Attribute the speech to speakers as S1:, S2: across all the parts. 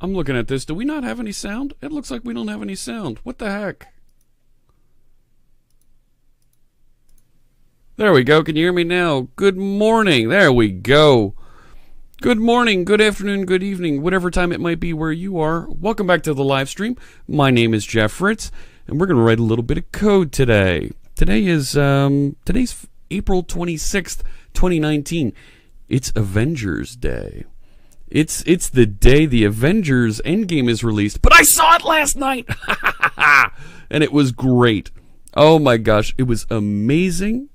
S1: I'm looking at this. Do we not have any sound? It looks like we don't have any sound. What the heck? There we go. Can you hear me now? Good morning. There we go. Good morning, good afternoon, good evening, whatever time it might be where you are. Welcome back to the live stream. My name is Jeff Fritz, and we're going to write a little bit of code today. Today's April 26th, 2019. It's Avengers Day. It's the day the Avengers Endgame is released, but I saw it last night, and it was great. Oh my gosh, it was amazing.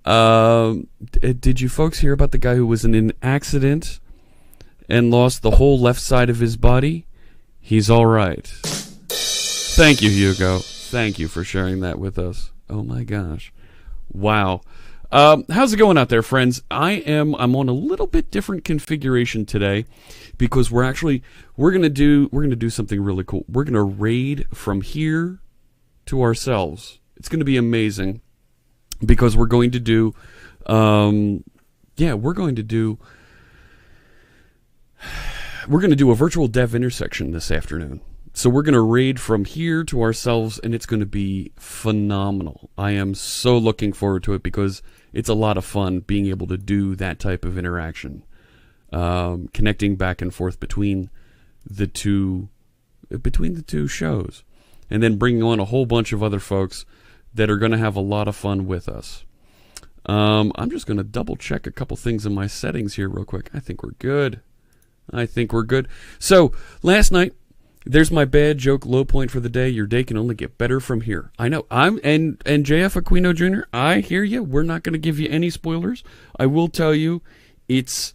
S1: Did you folks hear about the guy who was in an accident and lost the whole left side of his body? He's all right. Thank you, Hugo. Thank you for sharing that with us. Oh my gosh. Wow. How's it going out there, friends? I'm on a little bit different configuration today because we're gonna do something really cool. We're gonna raid from here to ourselves. It's gonna be amazing because we're going to do we're going to do a virtual dev intersection this afternoon. So we're going to raid from here to ourselves, and it's going to be phenomenal. I am so looking forward to it because it's a lot of fun being able to do that type of interaction, connecting back and forth between the two shows, and then bringing on a whole bunch of other folks that are going to have a lot of fun with us. I'm just going to double check a couple things in my settings here real quick. I think we're good. So last night, there's my bad joke low point for the day. Your day can only get better from here. I know. And JF Aquino Jr., I hear you. We're not going to give you any spoilers. I will tell you, it's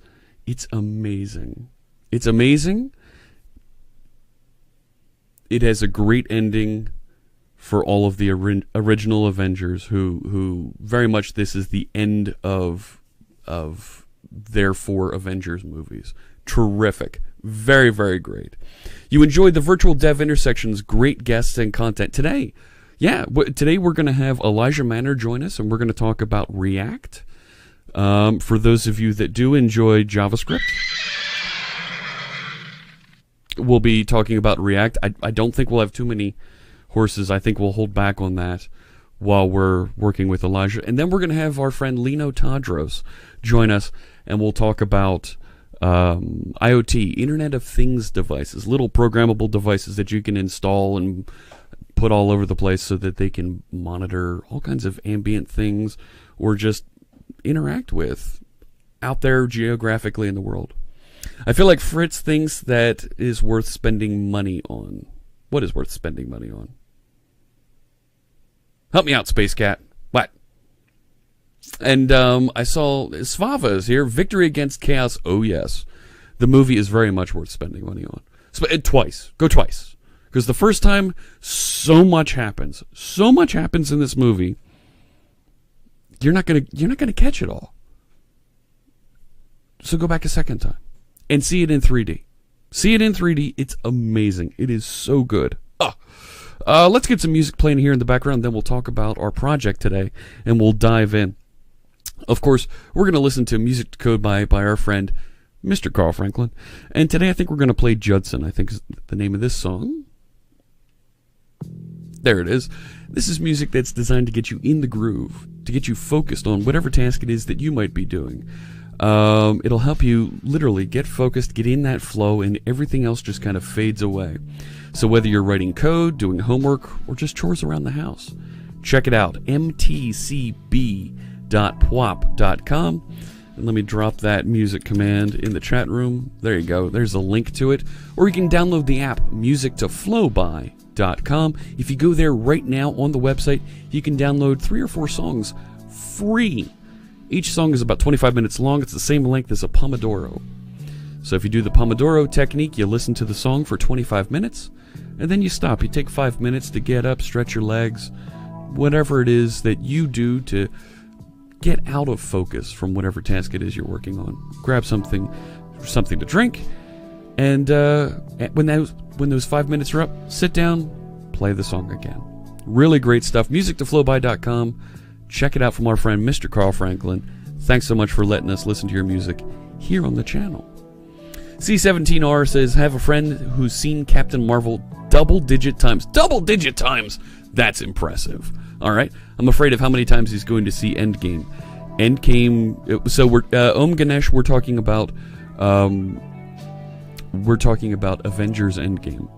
S1: amazing. It's amazing. It has a great ending for all of the original Avengers who very much this is the end of their 4 Avengers movies. Terrific. Very, very great. You enjoyed the virtual dev intersections, great guests and content. Today we're going to have Elijah Manor join us, and we're going to talk about React. For those of you that do enjoy JavaScript, we'll be talking about React. I don't think we'll have too many horses. I think we'll hold back on that while we're working with Elijah. And then we're going to have our friend Lino Tadros join us, and we'll talk about IoT, Internet of Things devices, little programmable devices that you can install and put all over the place so that they can monitor all kinds of ambient things or just interact with out there geographically in the world. I feel like Fritz thinks that is worth spending money on. What is worth spending money on? Help me out, Space Cat. What? And I saw Svava is here. Victory Against Chaos. Oh, yes. The movie is very much worth spending money on. Twice. Go twice. Because the first time, so much happens. So much happens in this movie. You're not gonna catch it all. So go back a second time and see it in 3D. See it in 3D. It's amazing. It is so good. Let's get some music playing here in the background. Then we'll talk about our project today, and we'll dive in. Of course, we're going to listen to music to code by our friend, Mr. Carl Franklin. And today I think we're going to play Judson, I think is the name of this song. There it is. This is music that's designed to get you in the groove, to get you focused on whatever task it is that you might be doing. It'll help you literally get focused, get in that flow, and everything else just kind of fades away. So whether you're writing code, doing homework, or just chores around the house, check it out, mtcb.pwop.com. And let me drop that music command in the chat room. There you go. There's a link to it. Or you can download the app, musictoflowby.com. If you go there right now on the website, you can download 3 or 4 songs free. Each song is about 25 minutes long. It's the same length as a Pomodoro. So if you do the Pomodoro technique, you listen to the song for 25 minutes, and then you stop. You take 5 minutes to get up, stretch your legs, whatever it is that you do to get out of focus from whatever task it is you're working on. Grab something to drink, and when those 5 minutes are up, sit down, play the song again. Really great stuff. Musictoflowby.com. Check it out from our friend Mr. Carl Franklin. Thanks so much for letting us listen to your music here on the channel. C17R says, have a friend who's seen Captain Marvel double-digit times. Double-digit times! That's impressive. All right. I'm afraid of how many times he's going to see Endgame. So we're Om Ganesh. We're talking about Avengers Endgame.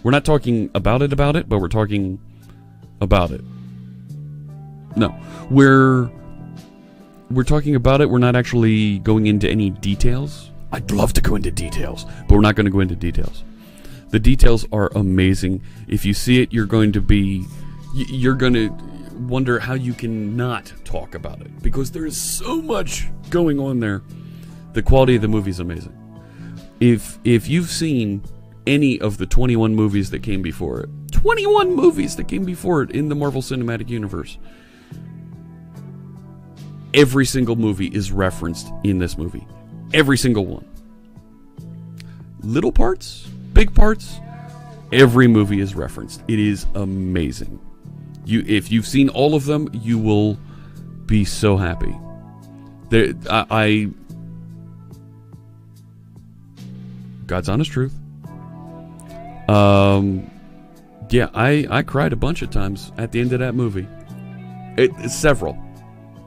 S1: We're not talking about it, but we're talking about it. No, we're talking about it. We're not actually going into any details. I'd love to go into details, but we're not going to go into details. The details are amazing. If you see it, you're going to wonder how you can not talk about it, because there is so much going on there. The quality of the movie is amazing. If you've seen any of the 21 movies that came before it, 21 movies that came before it in the Marvel Cinematic Universe, every single movie is referenced in this movie. Every single one. Little parts, big parts, every movie is referenced. It is amazing. If you've seen all of them, you will be so happy. God's honest truth. Yeah, I cried a bunch of times at the end of that movie. Several.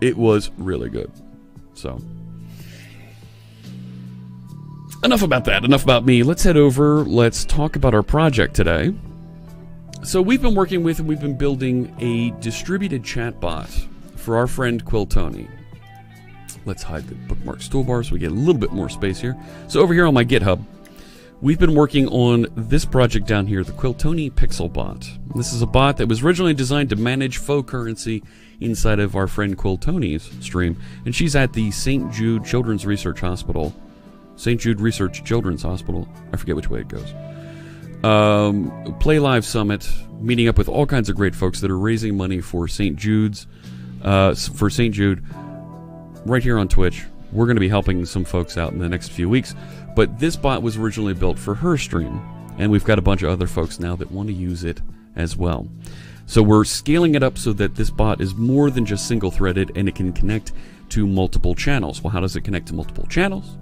S1: It was really good. So, enough about that. Enough about me. Let's head over. Let's talk about our project today. So we've been working with and we've been building a distributed chatbot for our friend Quiltony. Let's hide the bookmarks toolbar so we get a little bit more space here. So over here on my GitHub, we've been working on this project down here, the Quiltony Pixel Bot. This is a bot that was originally designed to manage faux currency inside of our friend Quiltony's stream. And she's at the St. Jude Children's Research Hospital. St. Jude Research Children's Hospital. I forget which way it goes. Play Live Summit, meeting up with all kinds of great folks that are raising money for St. Jude's, for St. Jude, right here on Twitch. We're going to be helping some folks out in the next few weeks, but this bot was originally built for her stream, and we've got a bunch of other folks now that want to use it as well. So we're scaling it up so that this bot is more than just single-threaded, and it can connect to multiple channels. Well, how does it connect to multiple channels?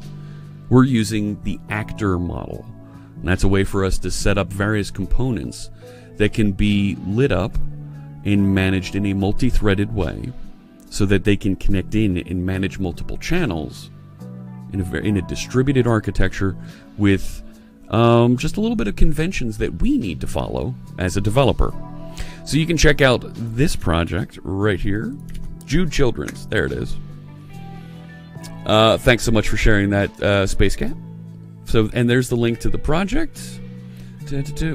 S1: We're using the actor model. And that's a way for us to set up various components that can be lit up and managed in a multi-threaded way so that they can connect in and manage multiple channels in a distributed architecture with just a little bit of conventions that we need to follow as a developer. So you can check out this project right here, Jude Children's. There it is. Thanks so much for sharing that, Space Cat. So, and there's the link to the project.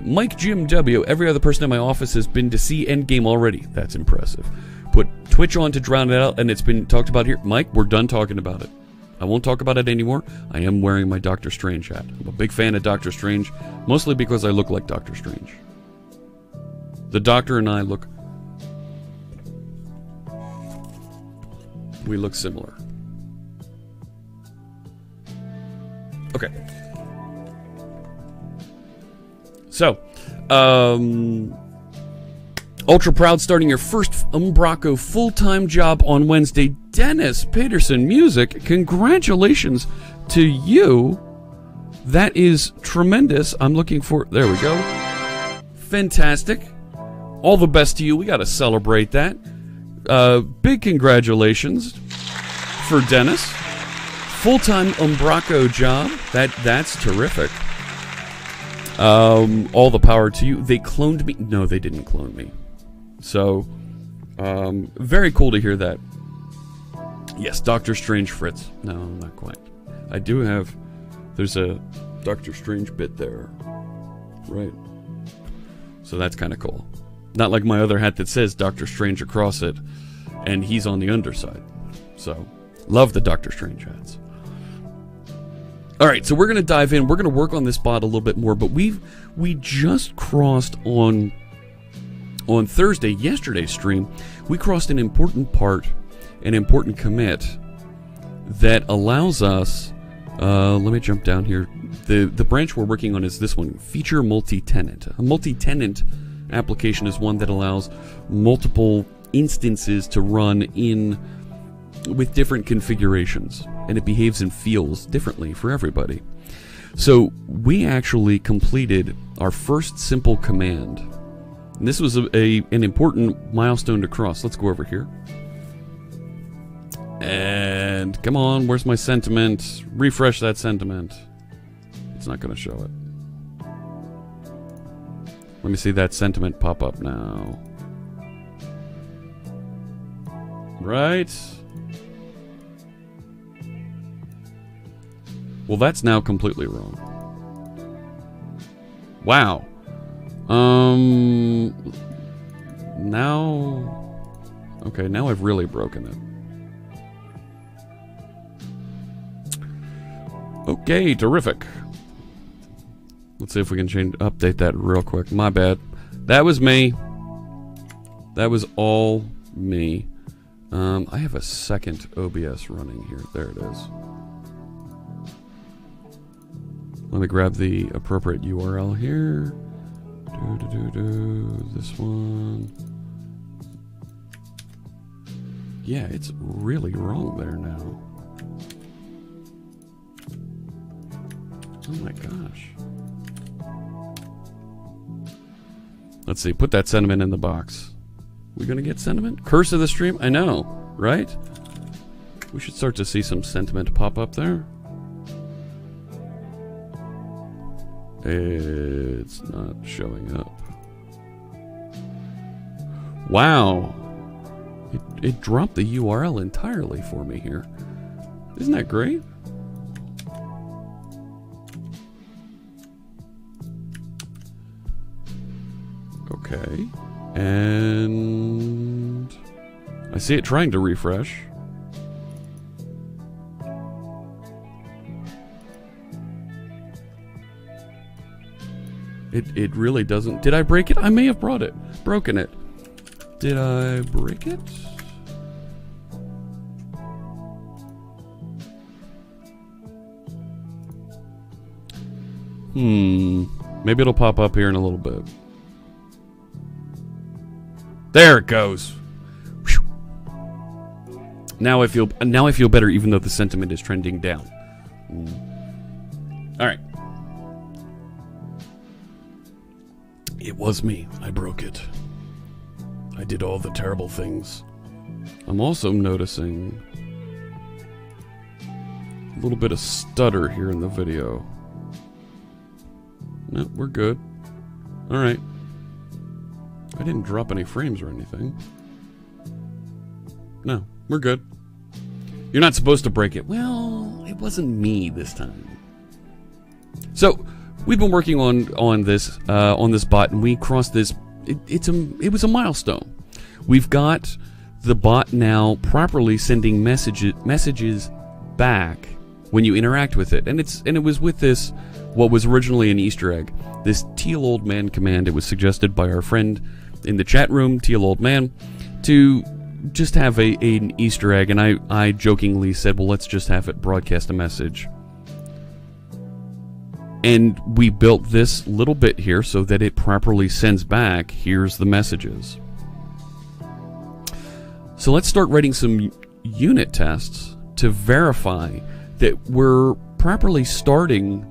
S1: Mike Jim W. Every other person in my office has been to see Endgame already. That's impressive. Put Twitch on to drown it out, and it's been talked about here. Mike, we're done talking about it. I won't talk about it anymore. I am wearing my Doctor Strange hat. I'm a big fan of Doctor Strange, mostly because I look like Doctor Strange. The Doctor and I we look similar. Okay. So, ultra proud starting your first Umbraco full-time job on Wednesday. Dennis Peterson Music, congratulations to you. That is tremendous. I'm looking for... There we go. Fantastic. All the best to you. We got to celebrate that. Big congratulations for Dennis. Full-time Umbraco job. That's terrific. All the power to you. They cloned me. No, they didn't clone me. So, very cool to hear that. Yes, Doctor Strange Fritz. No, not quite. I do have... There's a Doctor Strange bit there. Right. So that's kind of cool. Not like my other hat that says Doctor Strange across it, and he's on the underside. So, love the Doctor Strange hats. Alright, so we're going to dive in. We're going to work on this bot a little bit more, but we just crossed on Thursday, yesterday's stream, we crossed an important part, an important commit that allows us, let me jump down here. The branch we're working on is this one, Feature Multi-Tenant. A multi-tenant application is one that allows multiple instances to run with different configurations, and it behaves and feels differently for everybody. So we actually completed our first simple command. And this was an important milestone to cross. Let's go over here. And come on, where's my sentiment? Refresh that sentiment. It's not going to show it. Let me see that sentiment pop up now. Right? Well, that's now completely wrong. Wow. Now... Okay, now I've really broken it. Okay, terrific. Let's see if we can update that real quick. My bad. That was me. That was all me. I have a second OBS running here. There it is. Let me grab the appropriate URL here. This one. Yeah, it's really wrong there now. Oh my gosh. Let's see, put that sentiment in the box. We gonna get sentiment? Curse of the stream? I know, right? We should start to see some sentiment pop up there. It's not showing up. Wow. It dropped the URL entirely for me here. Isn't that great? Okay. And I see it trying to refresh. It really doesn't. Did I break it? I may have broken it. Did I break it? Maybe it'll pop up here in a little bit. There it goes. Whew. Now I feel better, even though the sentiment is trending down. All right. It was me. I broke it. I did all the terrible things. I'm also noticing a little bit of stutter here in the video. No, we're good. All right. I didn't drop any frames or anything. No, we're good. You're not supposed to break it. Well, it wasn't me this time. So, we've been working on this bot, and we crossed this. It was a milestone. We've got the bot now properly sending messages back when you interact with it, and it was with this what was originally an Easter egg. This teal old man command. It was suggested by our friend in the chat room, teal old man, to just have an Easter egg, and I jokingly said, well, let's just have it broadcast a message. And we built this little bit here so that it properly sends back, here's the messages. So let's start writing some unit tests to verify that we're properly starting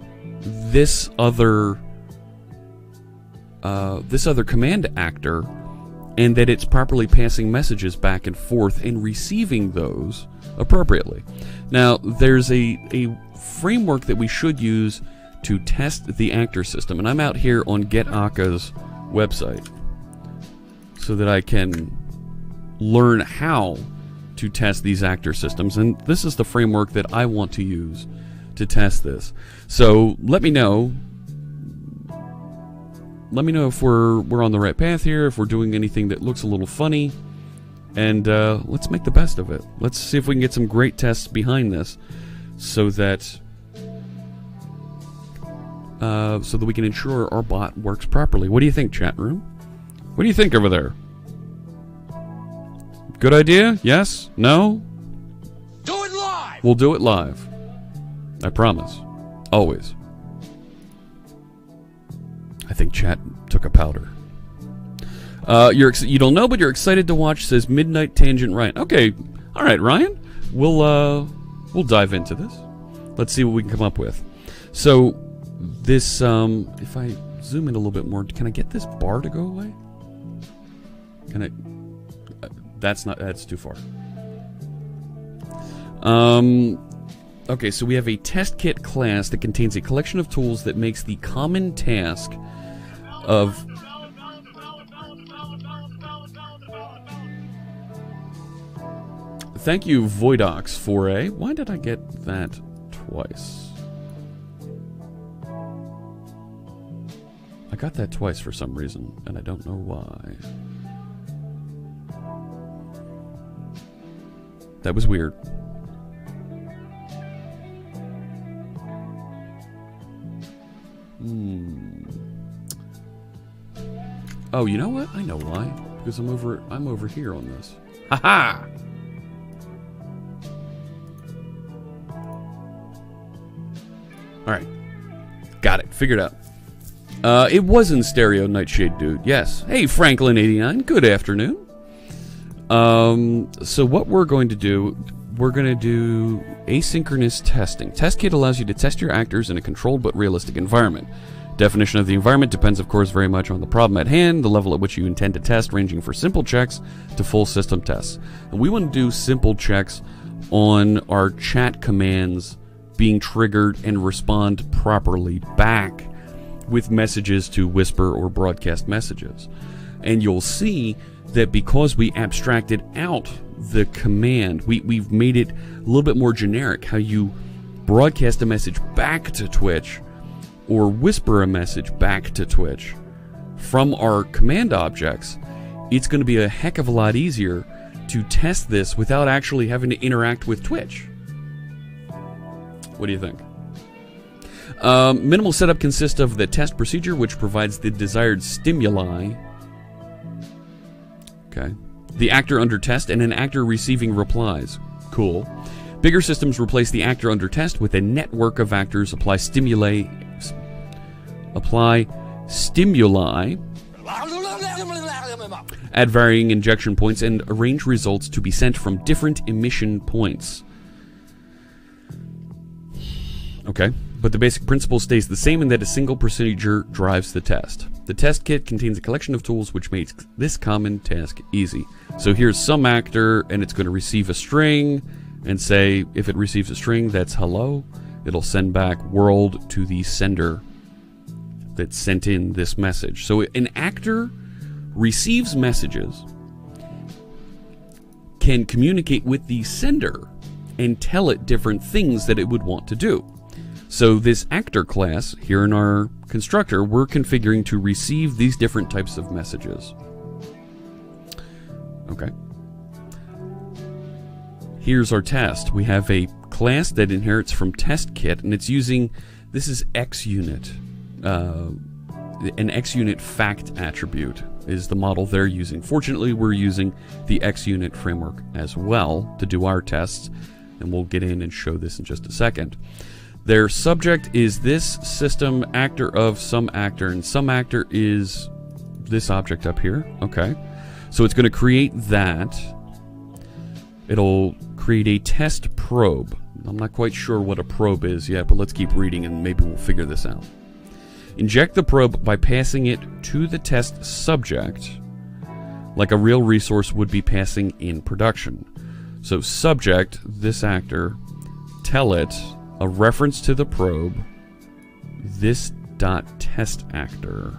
S1: this other command actor, and that it's properly passing messages back and forth and receiving those appropriately. Now, there's a framework that we should use to test the actor system, and I'm out here on GetAka's website so that I can learn how to test these actor systems, and this is the framework that I want to use to test this. So let me know if we're on the right path here, if we're doing anything that looks a little funny, and let's make the best of it. Let's see if we can get some great tests behind this so that we can ensure our bot works properly. What do you think, chat room? What do you think over there? Good idea? Yes? No?
S2: Do it live!
S1: We'll do it live. I promise. Always. I think chat took a powder. You don't know, but you're excited to watch, says Midnight Tangent Ryan. Okay. All right, Ryan. We'll dive into this. Let's see what we can come up with. So, This, if I zoom in a little bit more, can I get this bar to go away? Can I? That's too far. Okay, so we have a test kit class that contains a collection of tools that makes the common task of... Thank you, Voidox, for a... Why did I get that twice? I got that twice for some reason, and I don't know why. That was weird. Oh, you know what? I know why. Because I'm over here on this. Ha-ha! Alright. Got it. Figured out. It was in stereo, Nightshade Dude. Yes. Hey, Franklin89. Good afternoon. So what we're going to do asynchronous testing. TestKit allows you to test your actors in a controlled but realistic environment. Definition of the environment depends, of course, very much on the problem at hand, the level at which you intend to test, ranging from simple checks to full system tests. And we want to do simple checks on our chat commands being triggered and respond properly back with messages to whisper or broadcast messages. And you'll see that because we abstracted out the command, we've made it a little bit more generic, how you broadcast a message back to Twitch or whisper a message back to Twitch from our command objects. It's going to be a heck of a lot easier to test this without actually having to interact with Twitch. What do you think? Minimal setup consists of the test procedure, which provides the desired stimuli. Okay. The actor under test and an actor receiving replies. Cool. Bigger systems replace the actor under test with a network of actors, apply stimuli, add varying injection points, and arrange results to be sent from different emission points. Okay, but the basic principle stays the same in that a single procedure drives the test. The test kit contains a collection of tools which makes this common task easy. So here's some actor, and it's going to receive a string, and say, if it receives a string that's hello, it'll send back world to the sender that sent in this message. So an actor receives messages, can communicate with the sender, and tell it different things that it would want to do. So this actor class, here in our constructor, we're configuring to receive these different types of messages. Okay. Here's our test. We have a class that inherits from TestKit, and it's using, this is XUnit. An XUnit fact attribute is the model they're using. Fortunately, we're using the XUnit framework as well to do our tests, and we'll get in and show this in just a second. Their subject is this system actor of some actor, and some actor is this object up here. Okay. So it's going to create that. It'll create a test probe. I'm not quite sure what a probe is yet, but let's keep reading and maybe we'll figure this out. Inject the probe by passing it to the test subject, like a real resource would be passing in production. So subject, this actor, tell it a reference to the probe, this dot test actor.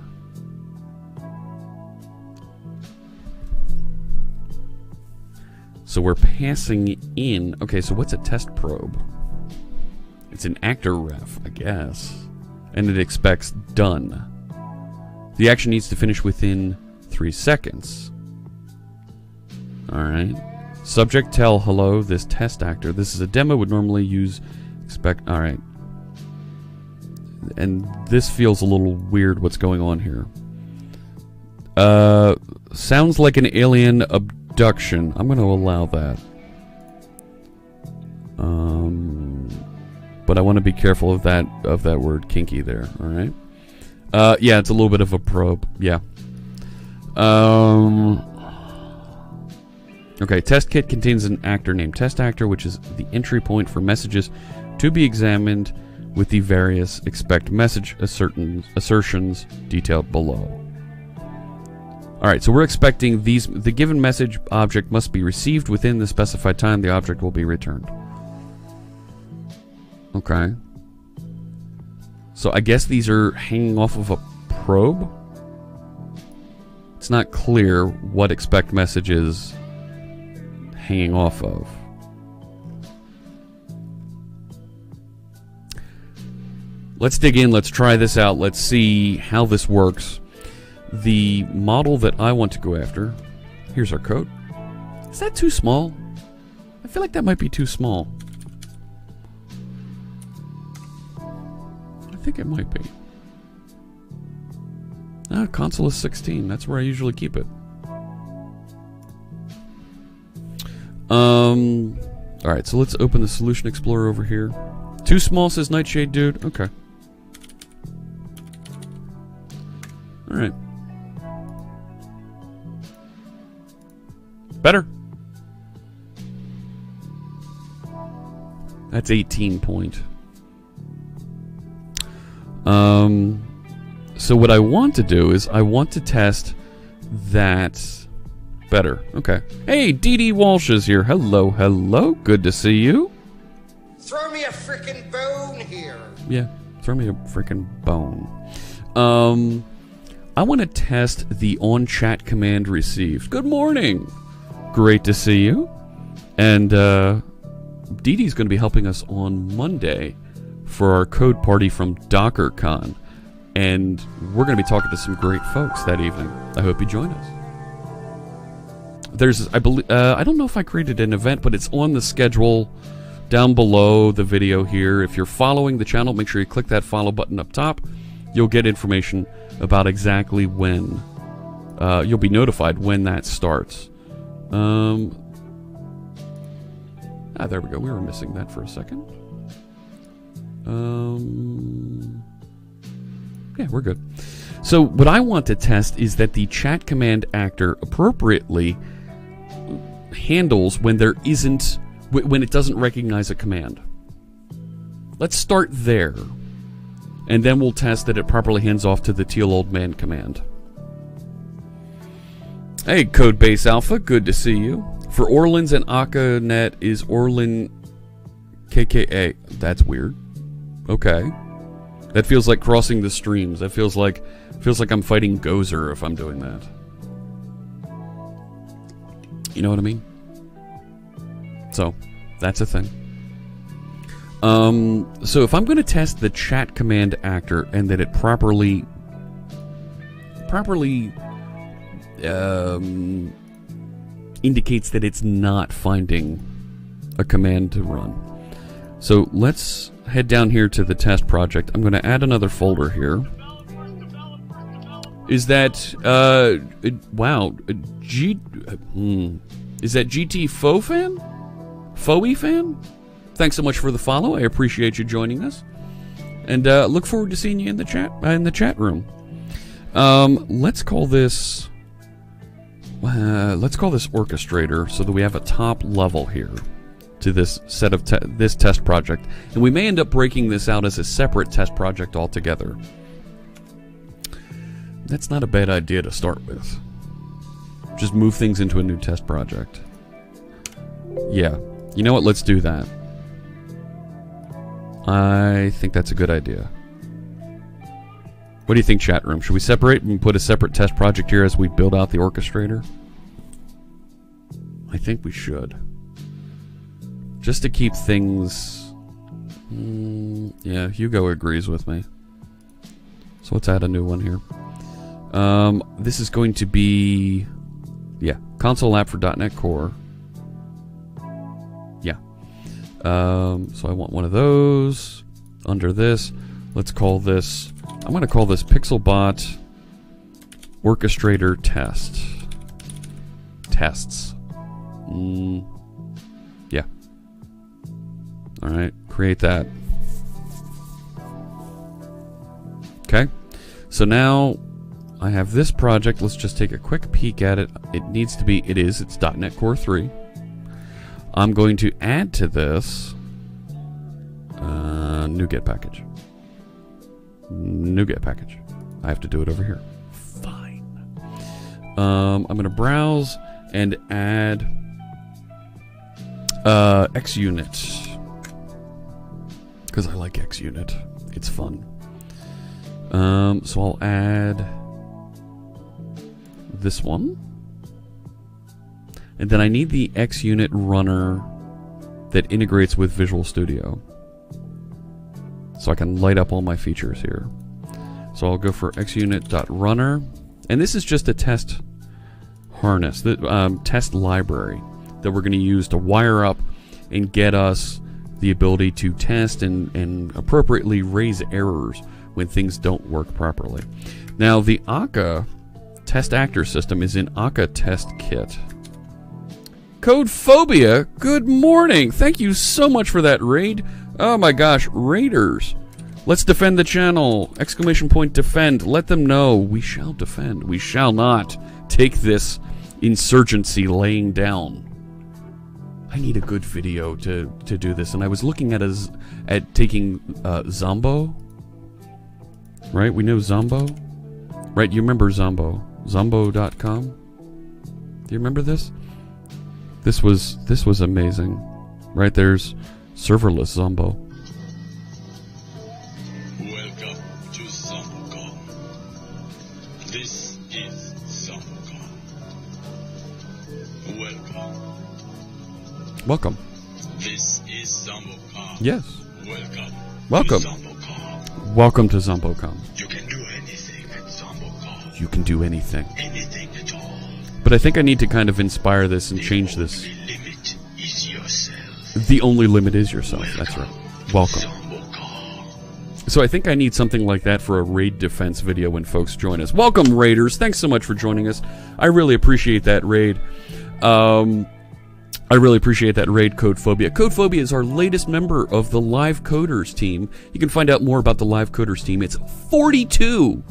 S1: So we're passing in, okay, so what's a test probe? It's an actor ref, I guess. And it expects done. The action needs to finish within 3 seconds. Alright. Subject tell hello, this test actor. This is a demo, would normally use expect. Alright. And this feels a little weird what's going on here. Sounds like an alien abduction. I'm going to allow that. But I want to be careful of that word kinky there, alright? Yeah, it's a little bit of a probe, yeah. Okay, test kit contains an actor named test actor, which is the entry point for messages to be examined with the various expect message assertions detailed below. Alright, so we're expecting the given message object must be received within the specified time the object will be returned. Okay. So I guess these are hanging off of a probe? It's not clear what expect message is hanging off of. Let's dig in, let's try this out, let's see how this works. The model that I want to go after, here's our code. Is that too small? I feel like that might be too small. I think it might be. Console is 16, that's where I usually keep it. Alright, so let's open the Solution Explorer over here. Too small, says Nightshade Dude. Okay. Alright. Better. That's 18 point. So what I want to do is I want to test that better. Okay. Hey, Dee Walsh is here. Hello, hello. Good to see you.
S2: Throw me a frickin' bone here.
S1: Yeah, throw me a frickin' bone. I want to test the on-chat command received. Good morning. Great to see you. And Dee Dee's going to be helping us on Monday for our code party from DockerCon. And we're going to be talking to some great folks that evening. I hope you join us. There's, I believe, I don't know if I created an event, but it's on the schedule down below the video here. If you're following the channel, make sure you click that follow button up top. You'll get information about exactly when. You'll be notified when that starts. There we go. We were missing that for a second. Yeah, we're good. So what I want to test is that the chat command actor appropriately handles when there isn't, when it doesn't recognize a command. Let's start there. And then we'll test that it properly hands off to the teal old man command. Hey, Codebase Alpha, good to see you. For Orleans and Akanet is Orlin KKA. That's weird. Okay. That feels like crossing the streams. That feels like I'm fighting Gozer if I'm doing that. You know what I mean? So, that's a thing. So if I'm going to test the chat command actor and that it properly indicates that it's not finding a command to run. So let's head down here to the test project. I'm going to add another folder here. Is that wow, is that GT Faux fan? Foey fan? Thanks so much for the follow. I appreciate you joining us, and look forward to seeing you in the chat room. Let's call this orchestrator so that we have a top level here to this set of this test project, and we may end up breaking this out as a separate test project altogether. That's not a bad idea to start with. Just move things into a new test project. Yeah, you know what? Let's do that. I think that's a good idea. What do you think, chat room? Should we separate and put a separate test project here as we build out the orchestrator? I think we should. Just to keep things... yeah, Hugo agrees with me. So let's add a new one here. This is going to be... yeah, console app for .NET Core. Yeah. So I want one of those. Under this, let's call this... I'm going to call this Pixelbot Orchestrator Test. Tests. Yeah. Alright, create that. Okay. So now I have this project. Let's just take a quick peek at it. It needs to be, it's .NET Core 3. I'm going to add to this NuGet package. NuGet package. I have to do it over here. Fine. I'm going to browse and add XUnit. Because I like XUnit. It's fun. So I'll add this one. And then I need the XUnit runner that integrates with Visual Studio. So I can light up all my features here. So I'll go for xunit.runner. And this is just a test harness, the test library that we're going to use to wire up and get us the ability to test and appropriately raise errors when things don't work properly. Now, the Akka test actor system is in Akka test kit. Code Phobia, good morning. Thank you so much for that raid. Oh my gosh, raiders. Let's defend the channel. Exclamation point defend. Let them know we shall defend. We shall not take this insurgency laying down. I need a good video to do this, and I was looking at taking Zombo. Right, we know Zombo. Right, you remember Zombo? Zombo.com. Do you remember this? This was amazing. Right, there's serverless Zombo.
S3: Welcome to ZomboCon. This is ZomboCon.
S1: Welcome.
S3: This is ZomboCon.
S1: Yes.
S3: Welcome.
S1: Welcome.
S3: To ZomboCon.
S1: Welcome to ZomboCon.
S3: You can do anything at ZomboCon.
S1: You can do anything.
S3: Anything at all.
S1: But I think I need to kind of inspire this and change this.
S3: The only limit is yourself.
S1: The only limit is yourself. That's right. Welcome.
S3: ZomboCon.
S1: So I think I need something like that for a raid defense video when folks join us. Welcome, raiders. Thanks so much for joining us. I really appreciate that raid. I really appreciate that raid, Code Phobia. Code Phobia is our latest member of the Live Coders team. You can find out more about the Live Coders team. It's 42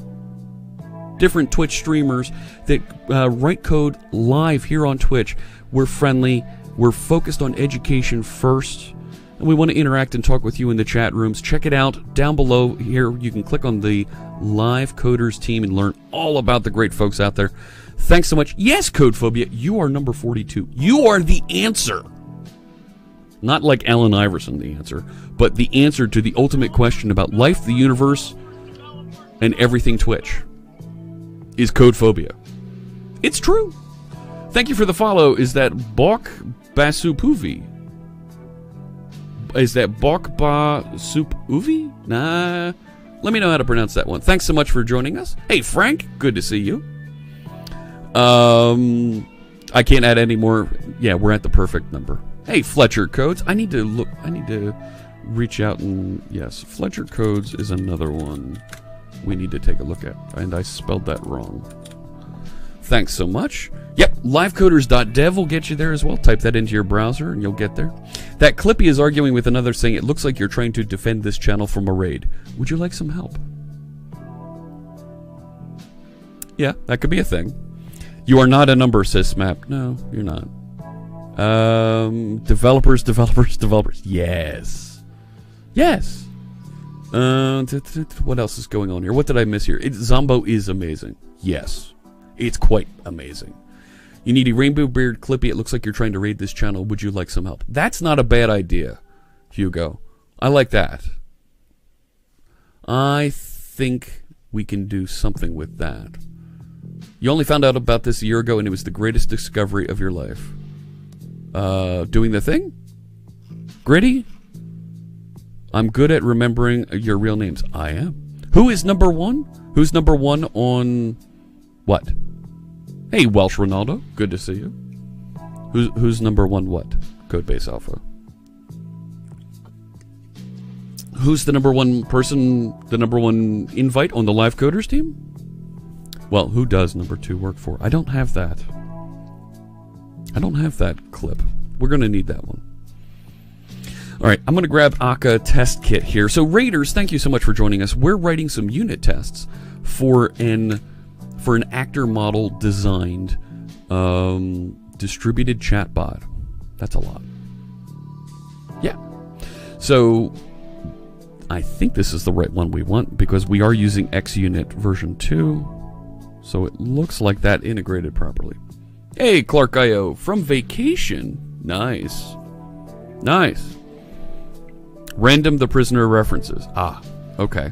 S1: different Twitch streamers that write code live here on Twitch. We're friendly. We're focused on education first. And we want to interact and talk with you in the chat rooms. Check it out down below here. You can click on the Live Coders team and learn all about the great folks out there. Thanks so much. Yes, Code Phobia, you are number 42. You are the answer. Not like Allen Iverson, the answer, but the answer to the ultimate question about life, the universe, and everything Twitch is Code Phobia. It's true. Thank you for the follow. Is that Bok Basupuvi? Is that Bok Basupuvi? Nah. Let me know how to pronounce that one. Thanks so much for joining us. Hey, Frank, good to see you. I can't add any more. Yeah, we're at the perfect number. Hey, Fletcher Codes. I need to reach out and... Yes, Fletcher Codes is another one we need to take a look at. And I spelled that wrong. Thanks so much. Yep, livecoders.dev will get you there as well. Type that into your browser and you'll get there. That Clippy is arguing with another saying, it looks like you're trying to defend this channel from a raid. Would you like some help? Yeah, that could be a thing. You are not a number, says Smap. No, you're not. Developers. Yes. Yes. What else is going on here? What did I miss here? Zombo is amazing. Yes. It's quite amazing. You need a rainbow beard Clippy. It looks like you're trying to raid this channel. Would you like some help? That's not a bad idea, Hugo. I like that. I think we can do something with that. You only found out about this a year ago, and it was the greatest discovery of your life. Doing the thing? Gritty? I'm good at remembering your real names. I am. Who is number one? Who's number one on what? Hey, Welsh Ronaldo. Good to see you. Who's number one what? Codebase Alpha. Who's the number one person, the number one invite on the Live Coders team? Well, who does number 2 work for? I don't have that. I don't have that clip. We're going to need that one. All right, I'm going to grab Akka test kit here. So, Raiders, thank you so much for joining us. We're writing some unit tests for an actor model designed distributed chatbot. That's a lot. Yeah. So, I think this is the right one we want because we are using XUnit version 2. So it looks like that integrated properly. Hey, Clark.io from vacation. Nice. Nice. Random the prisoner references. Ah, okay.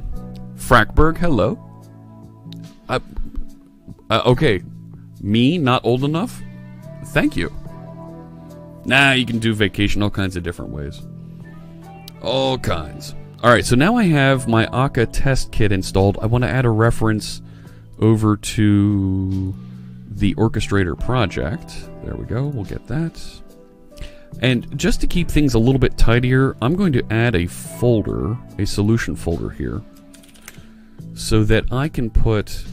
S1: Frackberg, hello. Okay. Me, not old enough? Thank you. Nah, you can do vacation all kinds of different ways. All kinds. Alright, so now I have my Akka test kit installed. I want to add a reference over to the orchestrator project. There we go, we'll get that. And just to keep things a little bit tidier, I'm going to add a folder, a solution folder here, so that I can put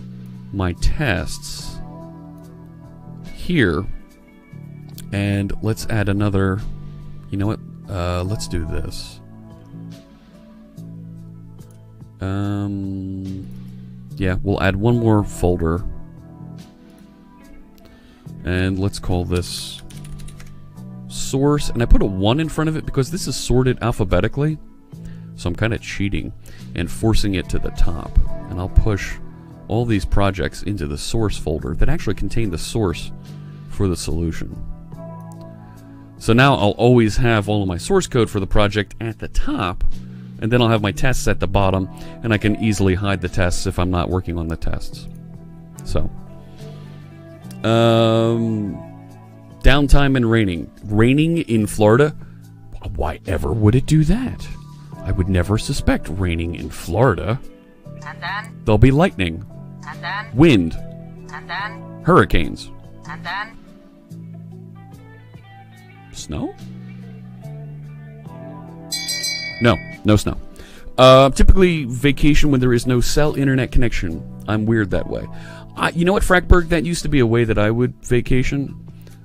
S1: my tests here. And let's add another, you know what, let's do this. Yeah, we'll add one more folder. And let's call this source. And I put a 1 in front of it because this is sorted alphabetically. So I'm kind of cheating and forcing it to the top. And I'll push all these projects into the source folder that actually contain the source for the solution. So now I'll always have all of my source code for the project at the top. And then I'll have my tests at the bottom, and I can easily hide the tests if I'm not working on the tests. So, downtime and raining. Raining in Florida? Why ever would it do that? I would never suspect raining in Florida.
S4: And then?
S1: There'll be lightning.
S4: And then?
S1: Wind.
S4: And then?
S1: Hurricanes.
S4: And then?
S1: Snow? No, no snow. Typically vacation when there is no cell internet connection. I'm weird that way. You know what, Frackberg? That used to be a way that I would vacation.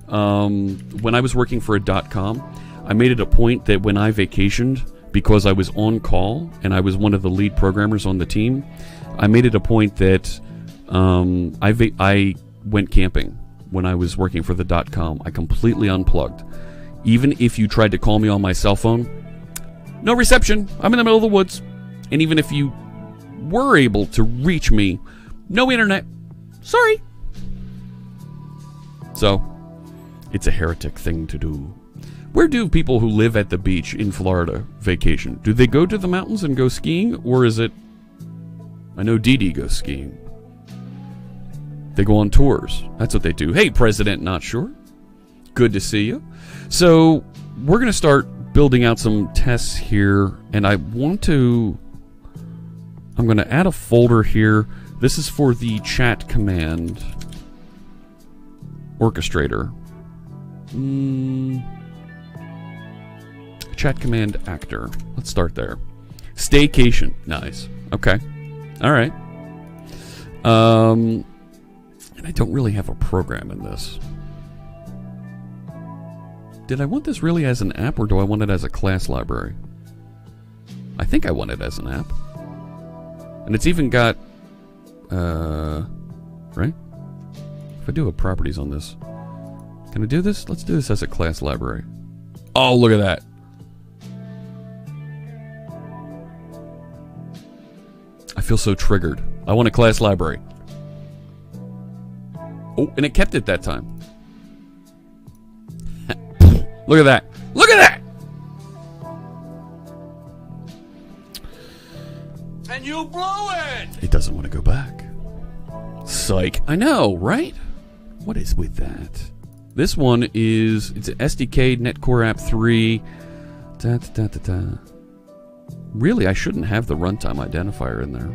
S1: When I was working for a .com, I made it a point that when I vacationed, because I was on call and I was one of the lead programmers on the team, I made it a point that I went camping when I was working for the .com. I completely unplugged. Even if you tried to call me on my cell phone, no reception. I'm in the middle of the woods. And even if you were able to reach me, no internet. Sorry. So, it's a heretic thing to do. Where do people who live at the beach in Florida vacation? Do they go to the mountains and go skiing? Or is it... I know Dee Dee goes skiing. They go on tours. That's what they do. Hey, President Not Sure. Good to see you. So, we're going to start building out some tests here, and I'm going to add a folder here. This is for the chat command orchestrator. Chat command actor. Let's start there. Staycation. Nice. Okay. All right. And I don't really have a program in this. Did I want this really as an app, or do I want it as a class library? I think I want it as an app. And it's even got... right? If I do have properties on this... Can I do this? Let's do this as a class library. Oh, look at that. I feel so triggered. I want a class library. Oh, and it kept it that time. Look at that. Look at that!
S2: And you blew it!
S1: It doesn't want to go back. Psych. I know, right? What is with that? This one is... It's an SDK Netcore App 3. Really, I shouldn't have the runtime identifier in there.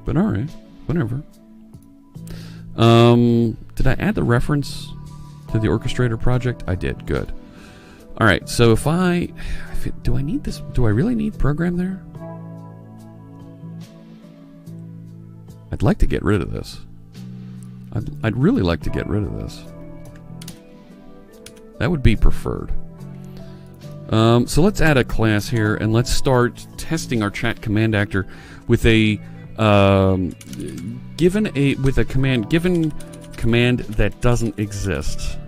S1: But alright. Whatever. Did I add the reference to the orchestrator project? I did. Good. Alright, so do I need this? Do I really need program there? I'd like to get rid of this. I'd really like to get rid of this. That would be preferred. So let's add a class here, and let's start testing our chat command actor with a given command that doesn't exist.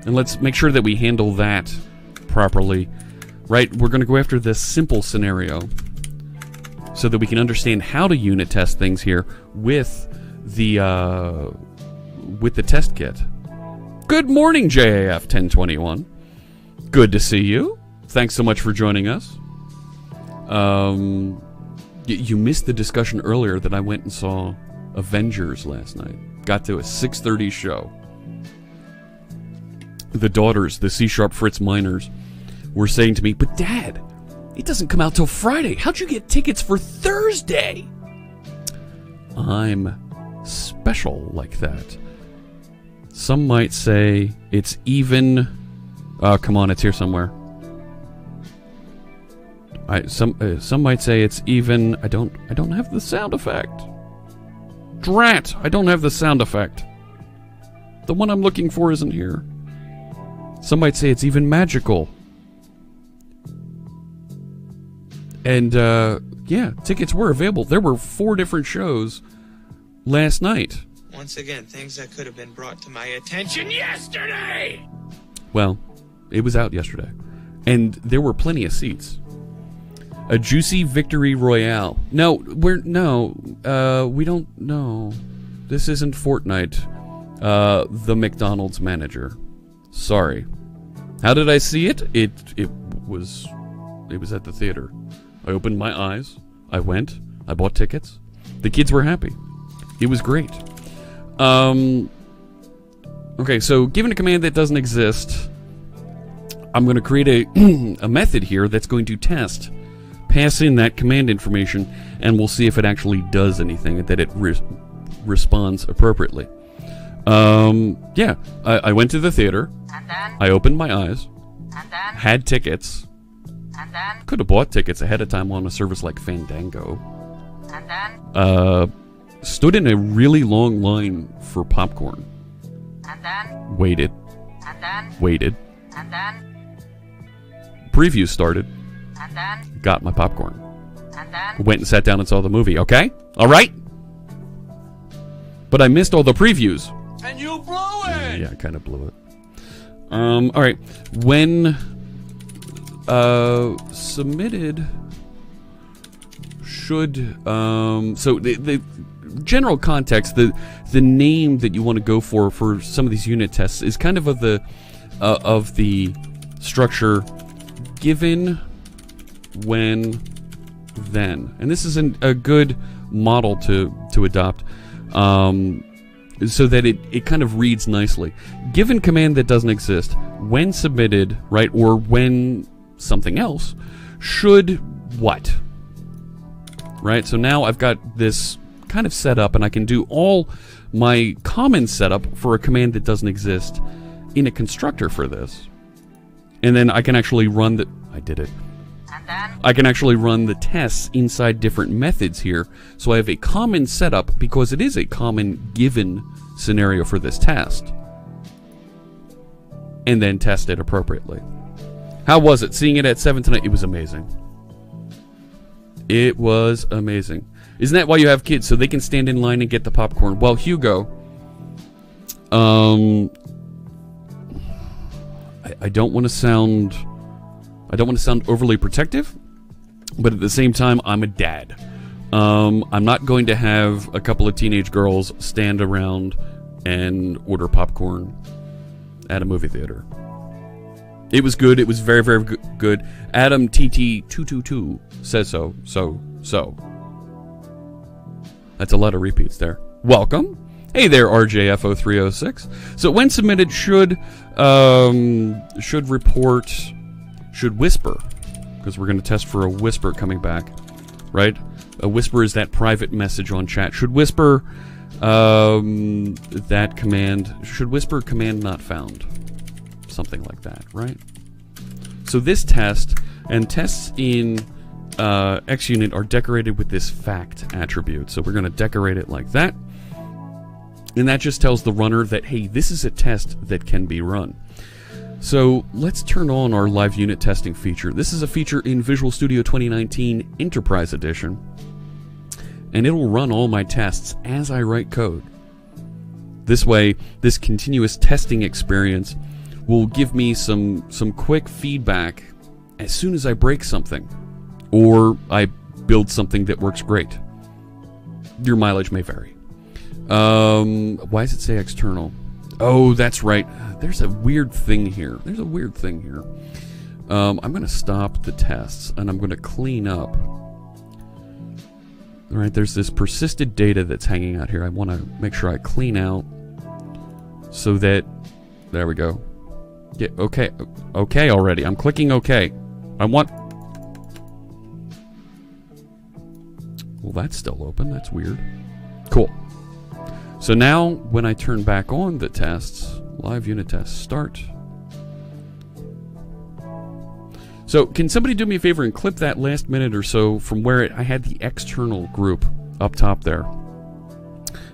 S1: And let's make sure that we handle that properly, right? We're going to go after this simple scenario so that we can understand how to unit test things here with the test kit. Good morning, JAF 1021. Good to see you. Thanks so much for joining us. You missed the discussion earlier that I went and saw Avengers last night. Got to a 6:30 show. The daughters, the C# Fritz minors, were saying to me, "But Dad, it doesn't come out till Friday. How'd you get tickets for Thursday?" I'm special like that. Some might say it's even... Oh, come on, it's here somewhere. Some might say it's even... I don't have the sound effect. Drat! I don't have the sound effect. The one I'm looking for isn't here. Some might say it's even magical. And, yeah, tickets were available. There were 4 different shows last night.
S5: Once again, things that could have been brought to my attention yesterday!
S1: Well, it was out yesterday. And there were plenty of seats. A juicy victory royale. No, we don't know. This isn't Fortnite. The McDonald's manager. Sorry. How did I see it? It was at the theater. I opened my eyes. I went. I bought tickets. The kids were happy. It was great. Okay, so given a command that doesn't exist, I'm going to create a method here that's going to test. Pass in that command information, and we'll see if it actually does anything, that it responds appropriately. Yeah, I went to the theater.
S4: And then?
S1: I opened my eyes.
S4: And then?
S1: Had tickets.
S4: And then?
S1: Could have bought tickets ahead of time on a service like Fandango.
S4: And then?
S1: Stood in a really long line for popcorn.
S4: And then?
S1: Waited.
S4: And then?
S1: Waited.
S4: And then?
S1: Preview started.
S4: And then?
S1: Got my popcorn.
S4: And then?
S1: Went and sat down and saw the movie, okay? Alright? But I missed all the previews.
S2: And you blew it!
S1: Yeah, I kind of blew it. Alright. When submitted should so the general context, the name that you want to go for some of these unit tests is kind of the structure given, when, then. And this is a good model to adopt. So that it kind of reads nicely. Given command that doesn't exist, when submitted, right, or when something else, should what? Right, so now I've got this kind of set up, and I can do all my common setup for a command that doesn't exist in a constructor for this. And then I can actually run I did it.
S4: And then?
S1: I can actually run the tests inside different methods here. So I have a common setup because it is a common given scenario for this test. And then test it appropriately. How was it? Seeing it at 7 tonight, it was amazing. It was amazing. Isn't that why you have kids? So they can stand in line and get the popcorn. Well, Hugo, I don't want to sound overly protective, but at the same time, I'm a dad. I'm not going to have a couple of teenage girls stand around and order popcorn at a movie theater. It was good. It was very, very good. Adam TT222 says so. That's a lot of repeats there. Welcome. Hey there, RJFO306. So when submitted, should whisper, because we're going to test for a whisper coming back, right? A whisper is that private message on chat. Should whisper that command, should whisper command not found? Something like that, right? So this test, and tests in XUnit are decorated with this fact attribute. So we're going to decorate it like that. And that just tells the runner that, hey, this is a test that can be run. So let's turn on our live unit testing feature. This is a feature in Visual Studio 2019 Enterprise Edition. And it'll run all my tests as I write code. This way, this continuous testing experience will give me some quick feedback as soon as I break something, or I build something that works great. Your mileage may vary. Why does it say external? Oh, that's right. There's a weird thing here. I'm going to stop the tests, and I'm going to clean up. All right, there's this persisted data that's hanging out here. I want to make sure I clean out so that... There we go. Yeah, okay. Okay already. I'm clicking OK. I want... Well, that's still open. That's weird. Cool. So now, when I turn back on the tests, live unit tests start. So, can somebody do me a favor and clip that last minute or so from where I had the external group up top there?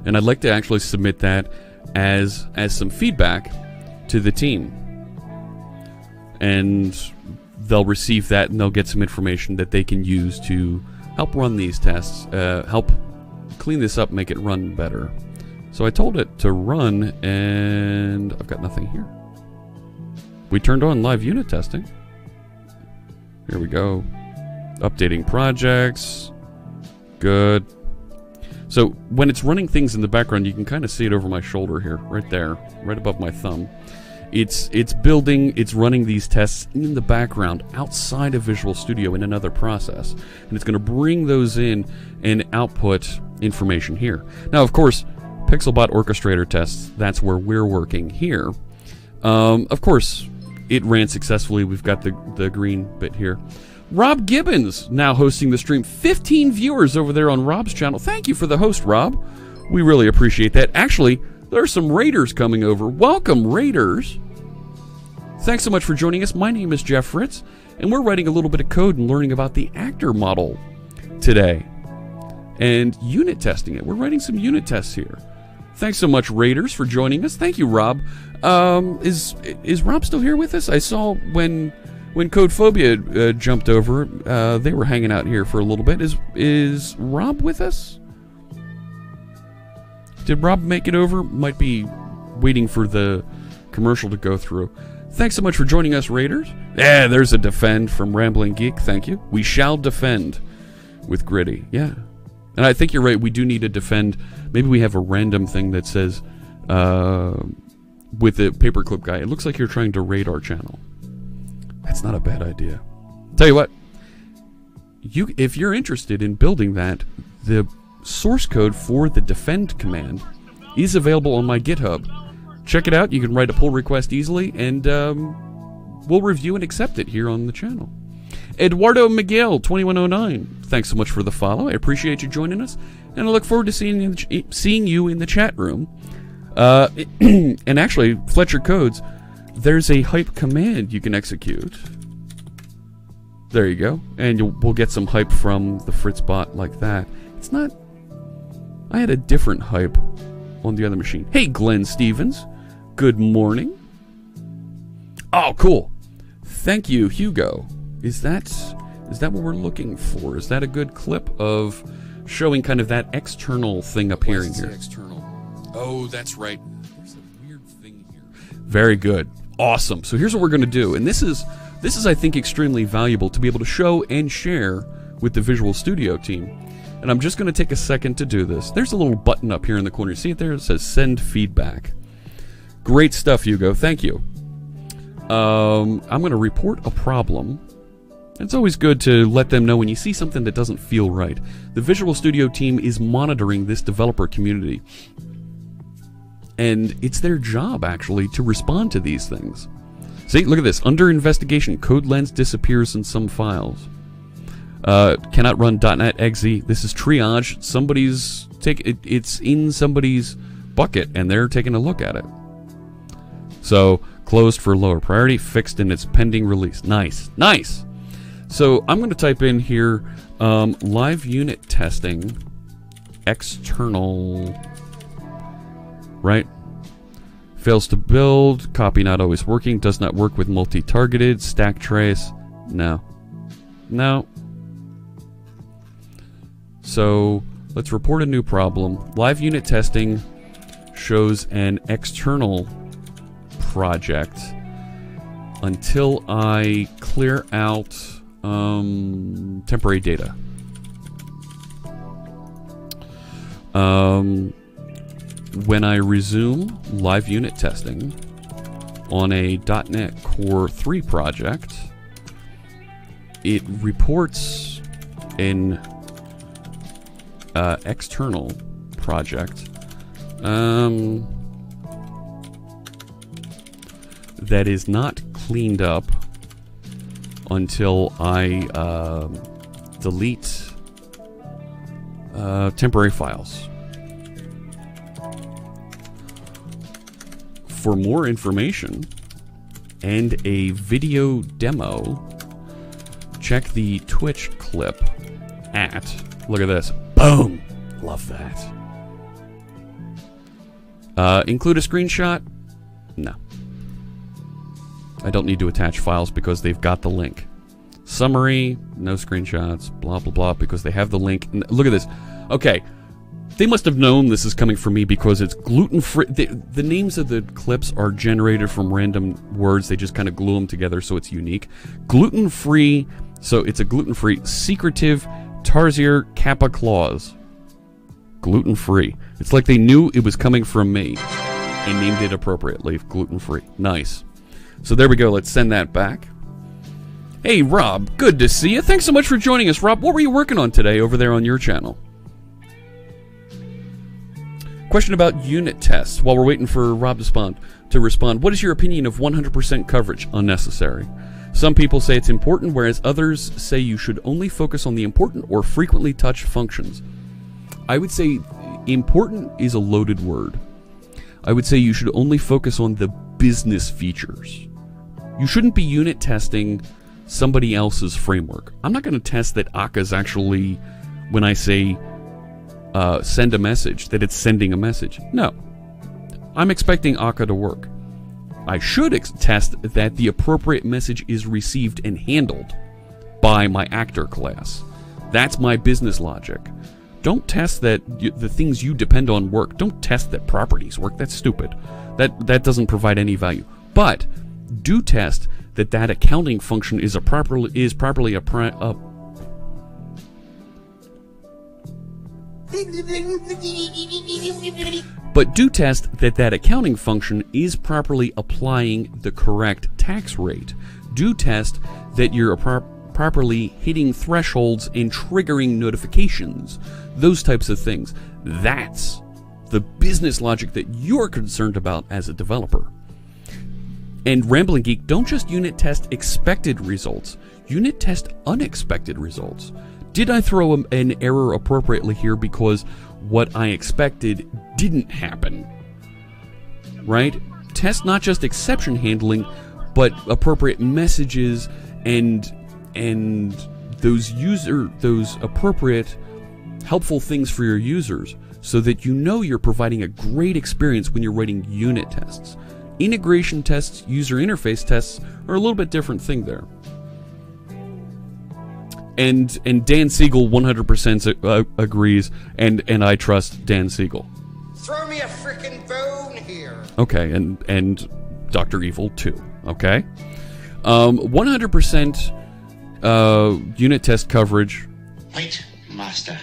S1: And I'd like to actually submit that as some feedback to the team. And they'll receive that and they'll get some information that they can use to help run these tests, help clean this up, make it run better. So I told it to run, and I've got nothing here. We turned on live unit testing. Here we go. Updating projects. Good. So when it's running things in the background, you can kind of see it over my shoulder here, right there, right above my thumb. It's running these tests in the background outside of Visual Studio in another process. And it's going to bring those in and output information here. Now, of course, Pixelbot Orchestrator tests, that's where we're working here. Of course, it ran successfully. We've got the green bit here. Rob Gibbons now hosting the stream. 15 viewers over there on Rob's channel. Thank you for the host, Rob. We really appreciate that. Actually, there are some Raiders coming over. Welcome, Raiders. Thanks so much for joining us. My name is Jeff Fritz, and we're writing a little bit of code and learning about the actor model today and unit testing it. We're writing some unit tests here. Thanks so much, Raiders, for joining us. Thank you, Rob. Is Rob still here with us? I saw when Codephobia jumped over, they were hanging out here for a little bit. Is Rob with us? Did Rob make it over? Might be waiting for the commercial to go through. Thanks so much for joining us, Raiders. Yeah, there's a defend from Rambling Geek. Thank you. We shall defend with Gritty. Yeah. And I think you're right. We do need to defend. Maybe we have a random thing that says, with the paperclip guy, it looks like you're trying to raid our channel. That's not a bad idea. Tell you what, if you're interested in building that, the source code for the defend command is available on my GitHub. Check it out. You can write a pull request easily, and we'll review and accept it here on the channel. Eduardo Miguel 2109, thanks so much for the follow. I appreciate you joining us, and I look forward to seeing you in the chat room. And actually, Fletcher Codes, there's a hype command you can execute. There you go, and we'll get some hype from the Fritzbot like that. It's not... I had a different hype on the other machine. Hey, Glenn Stevens, good morning. Oh, cool. Thank you, Hugo. Is that what we're looking for? Is that a good clip of showing kind of that external thing appearing here? External. Oh, that's right. There's a weird thing here. Very good. Awesome. So here's what we're going to do. And this is I think extremely valuable to be able to show and share with the Visual Studio team. And I'm just going to take a second to do this. There's a little button up here in the corner. You see it there? It says send feedback. Great stuff, Hugo. Thank you. I'm going to report a problem. It's always good to let them know when you see something that doesn't feel right. The Visual Studio team is monitoring this developer community. And it's their job, actually, to respond to these things. See, look at this. Under investigation, CodeLens disappears in some files. Cannot run .NET exe. This is triage. It's in somebody's bucket, and they're taking a look at it. So, closed for lower priority, fixed in its pending release. Nice. Nice! So, I'm going to type in here, live unit testing, external, right? Fails to build, copy not always working, does not work with multi-targeted, stack trace, no. No. So, let's report a new problem. Live unit testing shows an external project. until I clear out temporary data. When I resume live unit testing on a .NET Core 3 project, it reports an external project that is not cleaned up until I delete temporary files. For more information and a video demo, check the Twitch clip at, look at this, boom, love that. Include a screenshot? No. I don't need to attach files because they've got the link. Summary, no screenshots, blah, blah, blah, because they have the link. Look at this. Okay. They must have known this is coming from me because it's gluten-free. The names of the clips are generated from random words. They just kind of glue them together so it's unique. Gluten-free, so it's a gluten-free, secretive Tarsier Kappa clause. Gluten-free. It's like they knew it was coming from me and named it appropriately, gluten-free. Nice. So there we go. Let's send that back. Hey, Rob. Good to see you. Thanks so much for joining us, Rob. What were you working on today over there on your channel? Question about unit tests. While we're waiting for Rob to respond, what is your opinion of 100% coverage? Unnecessary. Some people say it's important, whereas others say you should only focus on the important or frequently touched functions. I would say important is a loaded word. I would say you should only focus on the business features. You shouldn't be unit testing somebody else's framework. I'm not going to test that Akka is actually, when I say send a message, that it's sending a message. No. I'm expecting Akka to work. I should test that the appropriate message is received and handled by my actor class. That's my business logic. Don't test that the things you depend on work. Don't test that properties work. That's stupid. That doesn't provide any value. But do test that accounting function is properly But do test that accounting function is properly applying the correct tax rate. Do test that you're properly hitting thresholds and triggering notifications. Those types of things. That's the business logic that you're concerned about as a developer. And Rambling Geek, don't just unit test expected results. Unit test unexpected results. Did I throw an error appropriately here because what I expected didn't happen? Right? Test not just exception handling, but appropriate messages and those appropriate helpful things for your users so that you know you're providing a great experience when you're writing unit tests. Integration tests, user interface tests are a little bit different thing there. And Dan Siegel 100% agrees, and I trust Dan Siegel.
S6: Throw me a frickin' bone here.
S1: Okay, and Dr. Evil too. Okay, 100% unit test coverage.
S3: Wait, Master.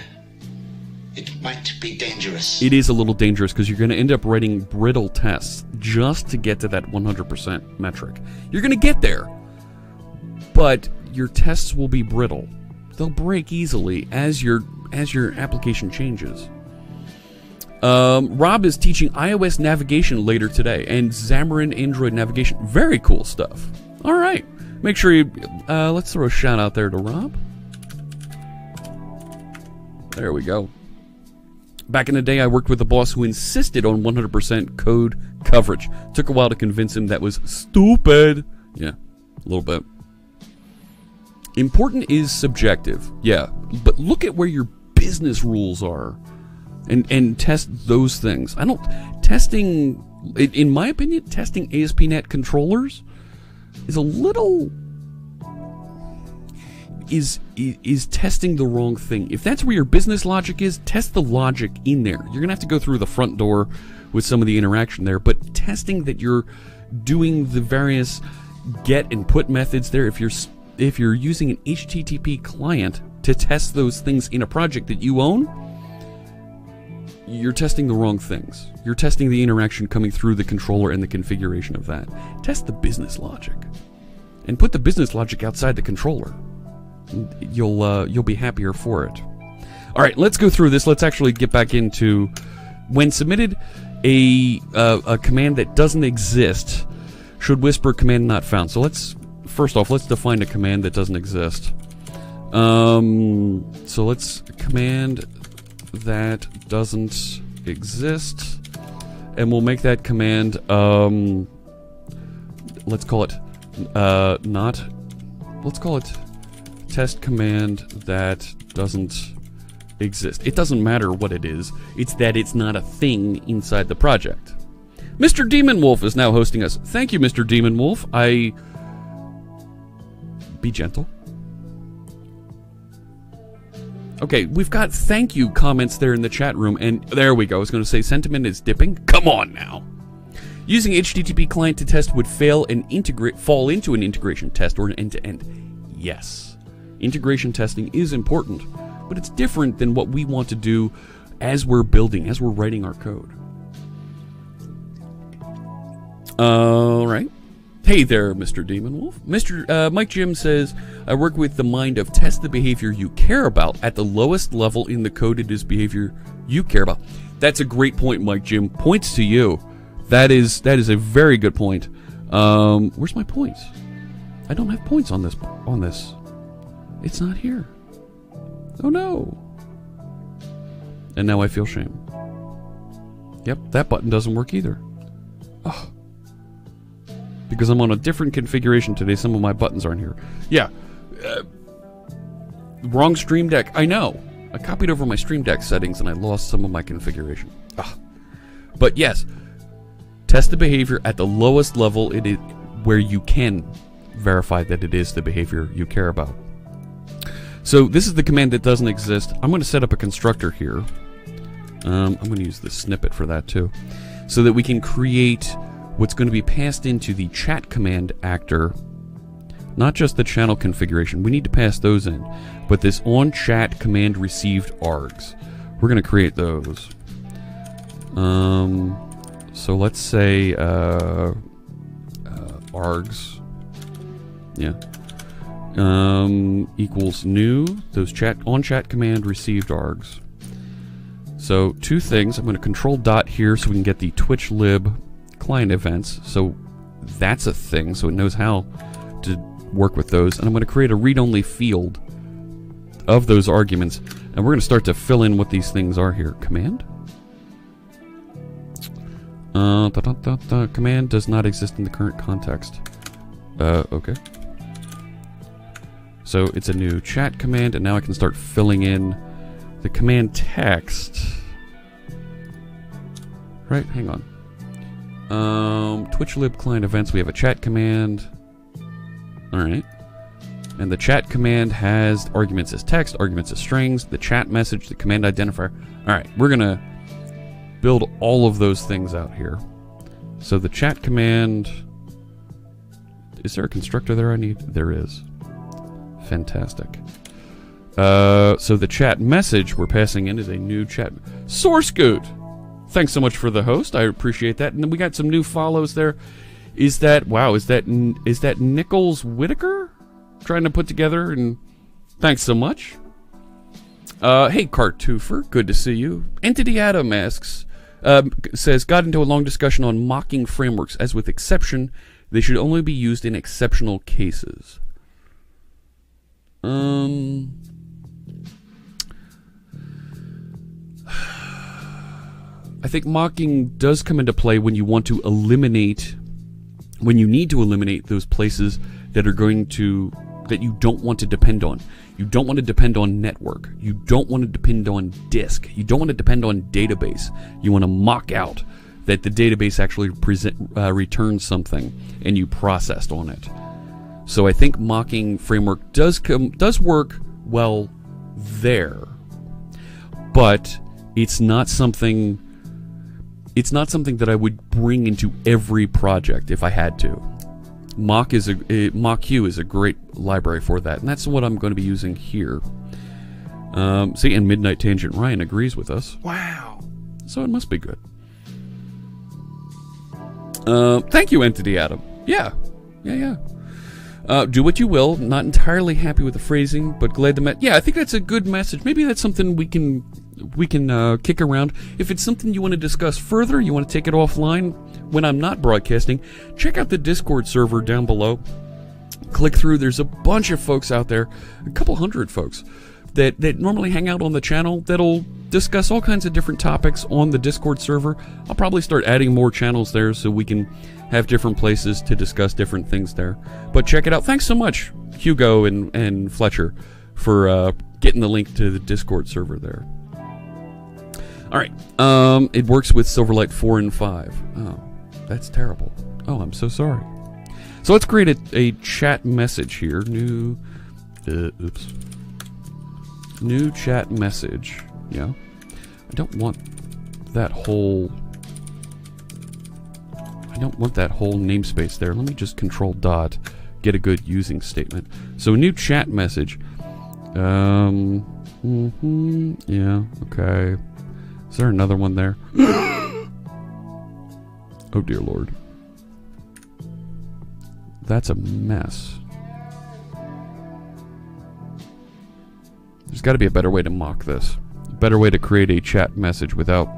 S3: It might be dangerous.
S1: It is a little dangerous because you're going to end up writing brittle tests just to get to that 100% metric. You're going to get there, but your tests will be brittle. They'll break easily as your application changes. Rob is teaching iOS navigation later today and Xamarin Android navigation. Very cool stuff. All right, make sure you let's throw a shout out there to Rob. There we go. Back in the day, I worked with a boss who insisted on 100% code coverage. Took a while to convince him that was stupid. Yeah, a little bit. Important is subjective, yeah, but look at where your business rules are and test those things. Testing, in my opinion, testing ASP.NET controllers is a little, is testing the wrong thing. If that's where your business logic is, test the logic in there. You're going to have to go through the front door with some of the interaction there, but testing that you're doing the various get and put methods there, if you're using an HTTP client to test those things in a project that you own, you're testing the wrong things. You're testing the interaction coming through the controller and the configuration of that. Test the business logic, and put the business logic outside the controller. You'll be happier for it. All right, let's go through this. Let's actually get back into when submitted a command that doesn't exist. Should whisper command not found. So first off, let's define a command that doesn't exist. So let's command that doesn't exist, and we'll make that command, let's call it test command that doesn't exist. It doesn't matter what it is, it's that it's not a thing inside the project. Mr. Demon Wolf is now hosting us. Thank you, Mr. Demon Wolf. Be gentle. Okay, we've got thank you comments there in the chat room, and there we go. I was going to say sentiment is dipping. Come on now. Using HTTP client to test would fall into an integration test or an end-to-end. Yes. Integration testing is important, but it's different than what we want to do as we're building, as we're writing our code. All right. Hey there, Mr. Demon Wolf. Mr. Mike Jim says, I work with the mind of test the behavior you care about at the lowest level in the code. It is behavior you care about. That's a great point, Mike Jim. Points to you. That is a very good point. Where's my points? I don't have points on this. It's not here. Oh no. And now I feel shame. Yep, that button doesn't work either. Oh. Because I'm on a different configuration today, some of my buttons aren't here. Yeah. Wrong Stream Deck. I know. I copied over my Stream Deck settings and I lost some of my configuration. Ugh. But yes, test the behavior at the lowest level it is, where you can verify that it is the behavior you care about. So this is the command that doesn't exist. I'm going to set up a constructor here. I'm going to use the snippet for that too, so that we can create what's going to be passed into the chat command actor. Not just the channel configuration. We need to pass those in. But this on chat command received args. We're going to create those. So let's say args. Yeah. Equals new. Those on chat command received args. So two things. I'm going to control dot here so we can get the Twitch lib client events. So that's a thing. So it knows how to work with those. And I'm going to create a read-only field of those arguments. And we're going to start to fill in what these things are here. Command? Command does not exist in the current context. Okay. So it's a new chat command, and now I can start filling in the command text. Right, hang on. Twitch lib client events, we have a chat command. Alright. And the chat command has arguments as text, arguments as strings, the chat message, the command identifier. Alright, we're gonna build all of those things out here. So the chat command... Is there a constructor there I need? There is. Fantastic. So the chat message we're passing in is a new chat... SourceGoot! Thanks so much for the host. I appreciate that. And then we got some new follows there. Is that... Wow, is that Nichols Whitaker? Trying to put together, and thanks so much. Hey, Cartoofer, good to see you. Entity Adam asks... says, got into a long discussion on mocking frameworks. As with exception, they should only be used in exceptional cases. I think mocking does come into play when you want to eliminate, when you need to eliminate those places that are going to, that you don't want to depend on. You don't want to depend on network. You don't want to depend on disk. You don't want to depend on database. You want to mock out that the database actually returns something and you processed on it. So I think mocking framework does work well there, but it's not something that I would bring into every project if I had to. MockQ is a great library for that, and that's what I'm going to be using here. See, and Midnight Tangent Ryan agrees with us.
S5: Wow.
S1: So it must be good. Thank you, Entity Adam. Yeah. Do what you will. Not entirely happy with the phrasing, but glad to yeah, I think that's a good message. Maybe that's something we can kick around. If it's something you want to discuss further, you want to take it offline when I'm not broadcasting, check out the Discord server down below. Click through. There's a bunch of folks out there, a couple hundred folks, that normally hang out on the channel that'll discuss all kinds of different topics on the Discord server. I'll probably start adding more channels there so we can have different places to discuss different things there. But check it out. Thanks so much, Hugo and Fletcher, for getting the link to the Discord server there. All right. It works with Silverlight 4 and 5. Oh, that's terrible. Oh, I'm so sorry. So let's create a chat message here. New chat message. Yeah. I don't want that whole namespace there. Let me just control dot, get a good using statement. So a new chat message. Yeah, okay. Is there another one there? Oh dear Lord. That's a mess. There's got to be a better way to mock this. A better way to create a chat message without...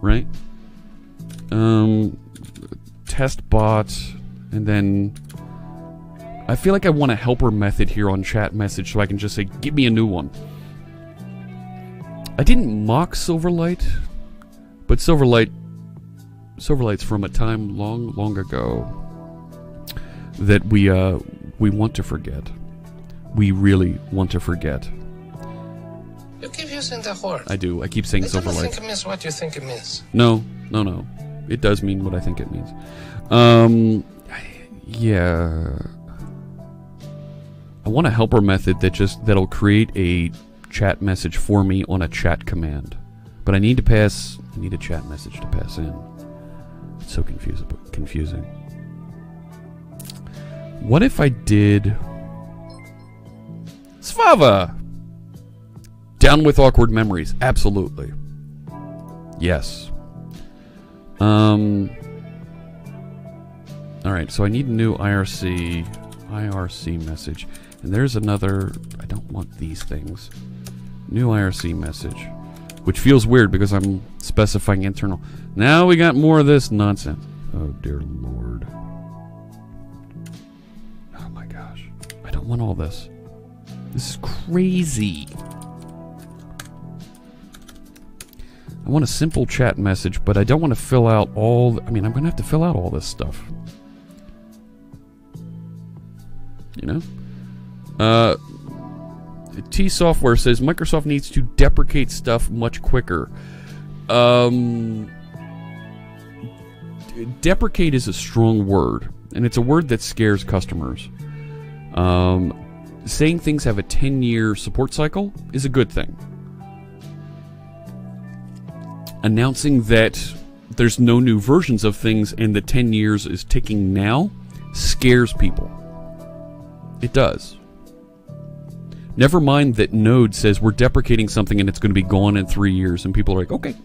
S1: Right? Test bot, and then... I feel like I want a helper method here on chat message so I can just say, give me a new one. I didn't mock Silverlight, but Silverlight's from a time long, long ago that we want to forget. We really want to forget.
S7: You keep using the word.
S1: I do. I keep saying Silverlight.
S7: I don't think it means what you think it means.
S1: No. It does mean what I think it means. Yeah. I want a helper method that'll create a chat message for me on a chat command. But I need a chat message to pass in. It's so confusing. What if I did... Svava! Down with awkward memories. Absolutely. Yes. Alright, so I need a new IRC message. And there's another... I don't want these things. New IRC message. Which feels weird because I'm specifying internal. Now we got more of this nonsense. Oh dear Lord. Oh my gosh. I don't want all this. This is crazy. I want a simple chat message, but I don't want to fill out all... I mean, I'm going to have to fill out all this stuff. You know? T Software says Microsoft needs to deprecate stuff much quicker. Deprecate is a strong word, and it's a word that scares customers. Saying things have a 10-year support cycle is a good thing. Announcing that there's no new versions of things and the 10 years is ticking now scares people. It does. Never mind that Node says we're deprecating something and it's going to be gone in 3 years, and people are like, okay.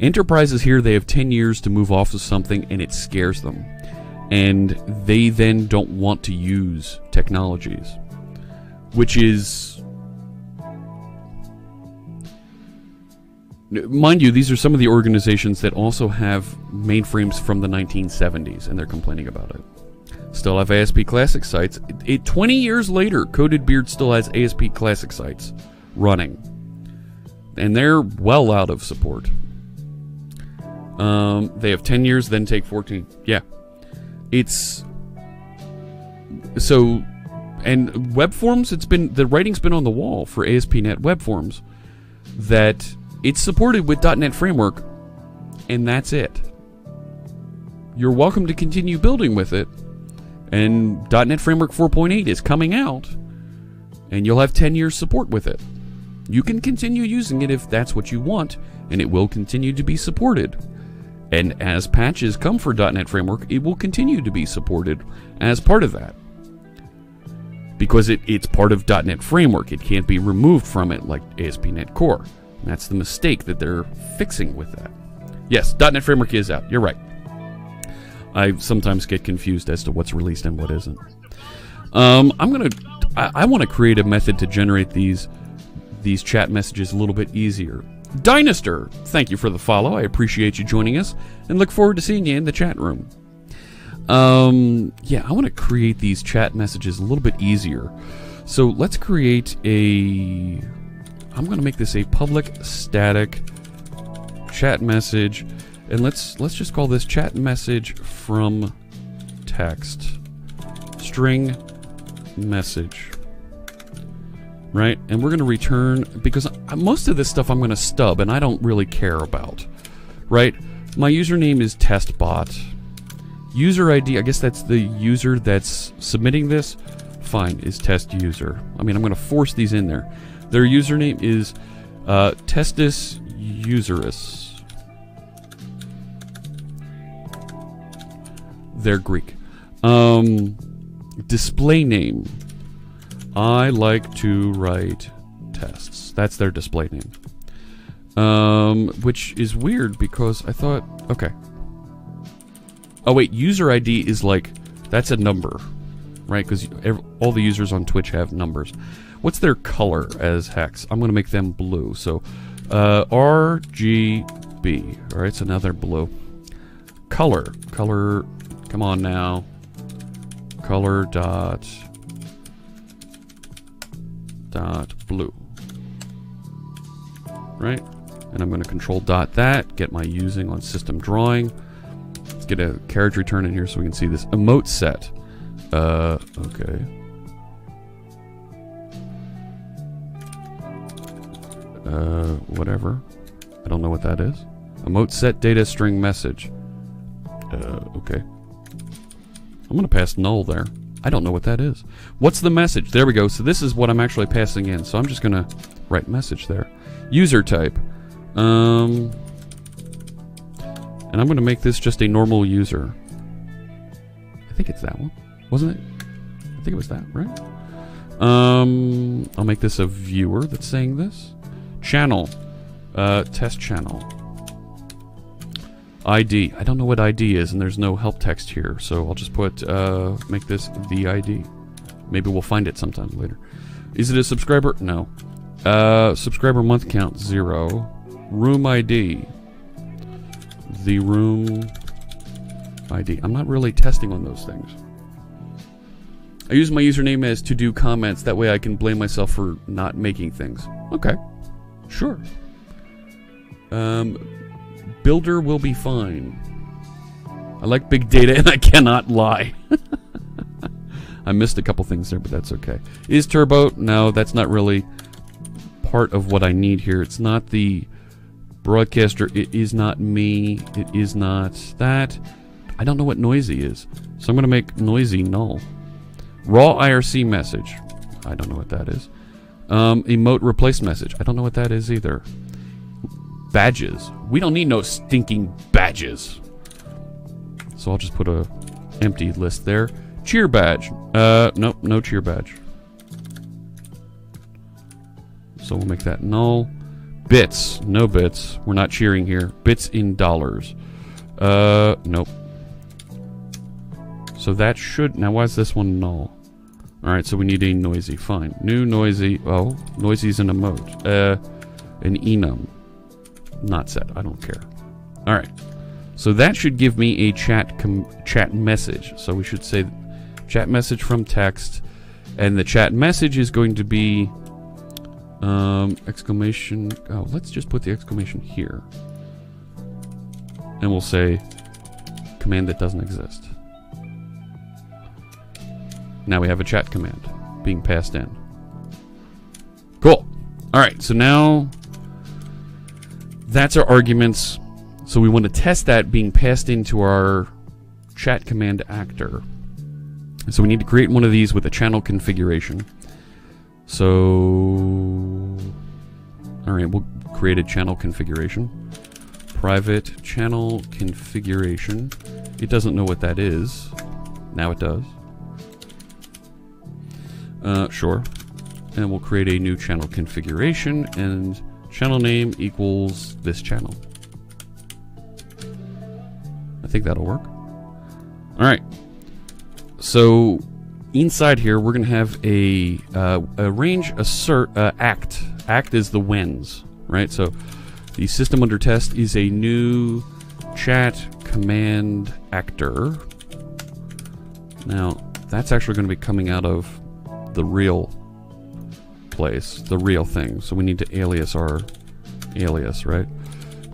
S1: Enterprises here, they have 10 years to move off of something, and it scares them. And they then don't want to use technologies. Which is... Mind you, these are some of the organizations that also have mainframes from the 1970s, and they're complaining about it. Still have ASP Classic sites. 20 years later, Coded Beard still has ASP Classic sites running. And they're well out of support. They have 10 years, then take 14. Yeah. It's... So... And web forms, the writing's been on the wall for ASP.NET web forms that it's supported with .NET Framework, and that's it. You're welcome to continue building with it, and .NET Framework 4.8 is coming out, and you'll have 10 years support with it. You can continue using it if that's what you want, and it will continue to be supported. And as patches come for .NET Framework, it will continue to be supported as part of that. Because it's part of .NET Framework. It can't be removed from it like ASP.NET Core. And that's the mistake that they're fixing with that. Yes, .NET Framework is out. You're right. I sometimes get confused as to what's released and what isn't. I want to create a method to generate these chat messages a little bit easier. Dynaster, thank you for the follow. I appreciate you joining us and look forward to seeing you in the chat room. Yeah, I want to create these chat messages a little bit easier. So let's create I'm going to make this a public static chat message, and let's just call this chat message from text string message. Right? And we're going to return, because most of this stuff I'm going to stub and I don't really care about. Right? My username is testbot. User ID, I guess that's the user that's submitting this. Fine, is test user. I mean, I'm going to force these in there. Their username is testis userus. They're Greek. Display name. I like to write tests. That's their display name. Which is weird because I thought, okay. Oh wait, user ID is like, that's a number, right? Because all the users on Twitch have numbers. What's their color as hex? I'm going to make them blue. So RGB, all right, so now they're blue. Color, come on now. Color dot blue, right? And I'm going to control dot that, get my using on system drawing. Let's get a carriage return in here so we can see this. Emote set. Okay. Whatever. I don't know what that is. Emote set data string message. Okay. I'm going to pass null there. I don't know what that is. What's the message? There we go. So this is what I'm actually passing in. So I'm just going to write message there. User type. And I'm going to make this just a normal user. I think it's that one. Wasn't it? I think it was that, right? I'll make this a viewer that's saying this. Channel. Test channel. ID. I don't know what ID is, and there's no help text here, so I'll just put, make this the ID. Maybe we'll find it sometime later. Is it a subscriber? No. Subscriber month count, 0. Room ID. The room ID. I'm not really testing on those things. I use my username as to do comments. That way I can blame myself for not making things. Okay. Sure. Builder will be fine. I like big data and I cannot lie. I missed a couple things there, but that's okay. Is Turbo? No, that's not really part of what I need here. It's not the broadcaster. It is not me. It is not that. I don't know what noisy is. So I'm going to make noisy null. Raw IRC message. I don't know what that is. Emote replace message. I don't know what that is either. Badges. We don't need no stinking badges. So I'll just put a empty list there. Cheer badge. Nope, no cheer badge. So we'll make that null. Bits. No bits. We're not cheering here. Bits in dollars. Nope. So that should... Now why is this one null? Alright, so we need a noisy. Fine. New noisy. Oh, noisy's an emote. An enum. Not set. I don't care. Alright. So that should give me a chat message. So we should say chat message from text. And the chat message is going to be exclamation. Oh, let's just put the exclamation here. And we'll say command that doesn't exist. Now we have a chat command being passed in. Cool. Alright, so now that's our arguments. So we want to test that being passed into our chat command actor. So we need to create one of these with a channel configuration. So, alright, we'll create a channel configuration. private channel configuration. It doesn't know what that is. Now it does. Sure. And we'll create a new channel configuration, and channel name equals this channel. I think that'll work. Alright. So inside here we're going to have a range assert act. Act is the whens, right? So the system under test is a new chat command actor. Now that's actually going to be coming out of the real place, the real thing. So we need to alias our alias, right?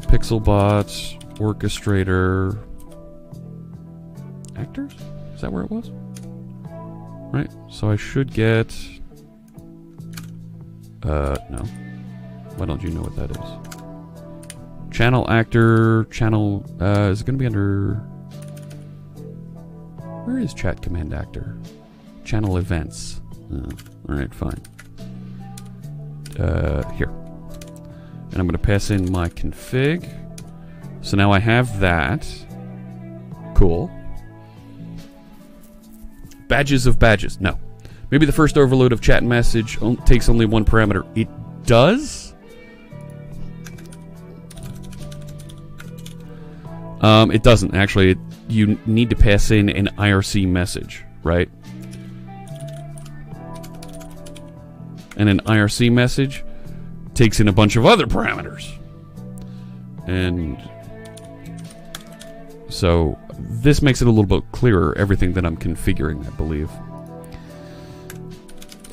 S1: Pixelbot, orchestrator, actors? Is that where it was? Right, so I should get... no. Why don't you know what that is? Channel actor, channel, is it going to be under... Where is chat command actor? Channel events. Alright, fine. Here. And I'm going to pass in my config. So now I have that. Cool. Badges of badges. No. Maybe the first overload of chat message takes only one parameter. It does? It doesn't. Actually, you need to pass in an IRC message, right? And an IRC message takes in a bunch of other parameters. And so this makes it a little bit clearer, everything that I'm configuring, I believe.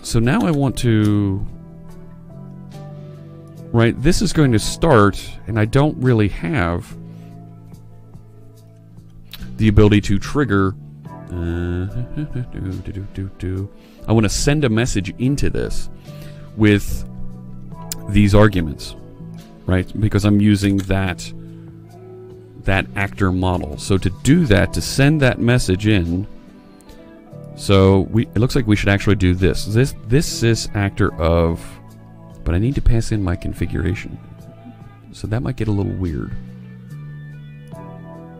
S1: So now I want to... Right, this is going to start, and I don't really have the ability to trigger... I want to send a message into this with these arguments, right? Because I'm using that actor model. So to do that, to send that message in, so it looks like we should actually do this. This sys actor of, but I need to pass in my configuration. So that might get a little weird.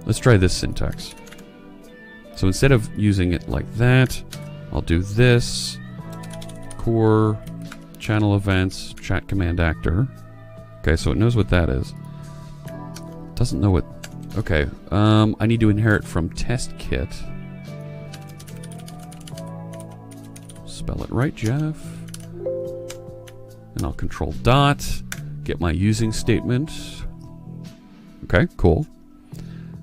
S1: Let's try this syntax. So instead of using it like that, I'll do this. Core, channel events, chat command actor. Okay, so it knows what that is. Doesn't know what... Okay, I need to inherit from test kit. Spell it right, Jeff. And I'll control dot, get my using statement. Okay, cool.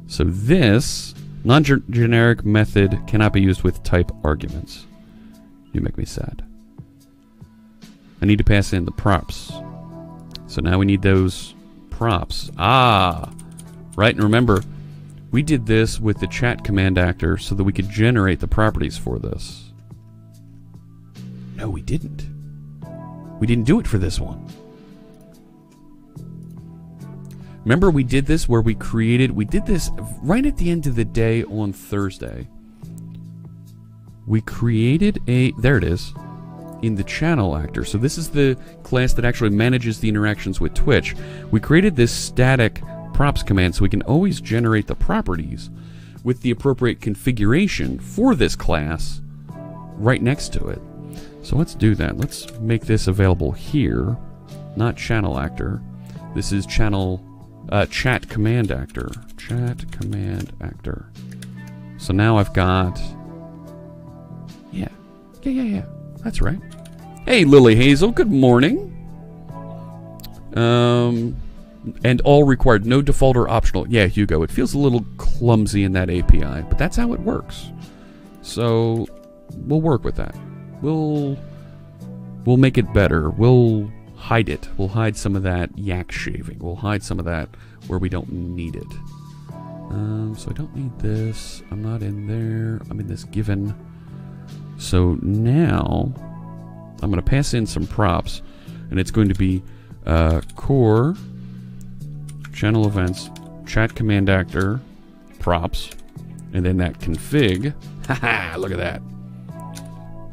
S1: So this non-generic method cannot be used with type arguments. You make me sad. I need to pass in the props. So now we need those props. Ah! Right, and remember, we did this with the chat command actor so that we could generate the properties for this. No, we didn't. We didn't do it for this one. Remember we did this where we did this right at the end of the day on Thursday. We created there it is, in the channel actor. So this is the class that actually manages the interactions with Twitch. We created this static props command so we can always generate the properties with the appropriate configuration for this class right next to it. So let's do that. Let's make this available here, not channel actor. This is channel chat command actor. Chat command actor. So now I've got... Yeah. That's right. Hey, Lily Hazel, good morning. And all required, no default or optional. Yeah, Hugo, it feels a little clumsy in that API, but that's how it works. So we'll work with that. We'll make it better. We'll hide it. We'll hide some of that yak shaving. We'll hide some of that where we don't need it. So I don't need this. I'm not in there. I'm in this given. So now I'm going to pass in some props, and it's going to be core, channel events, chat command actor, props, and then that config. Haha, look at that.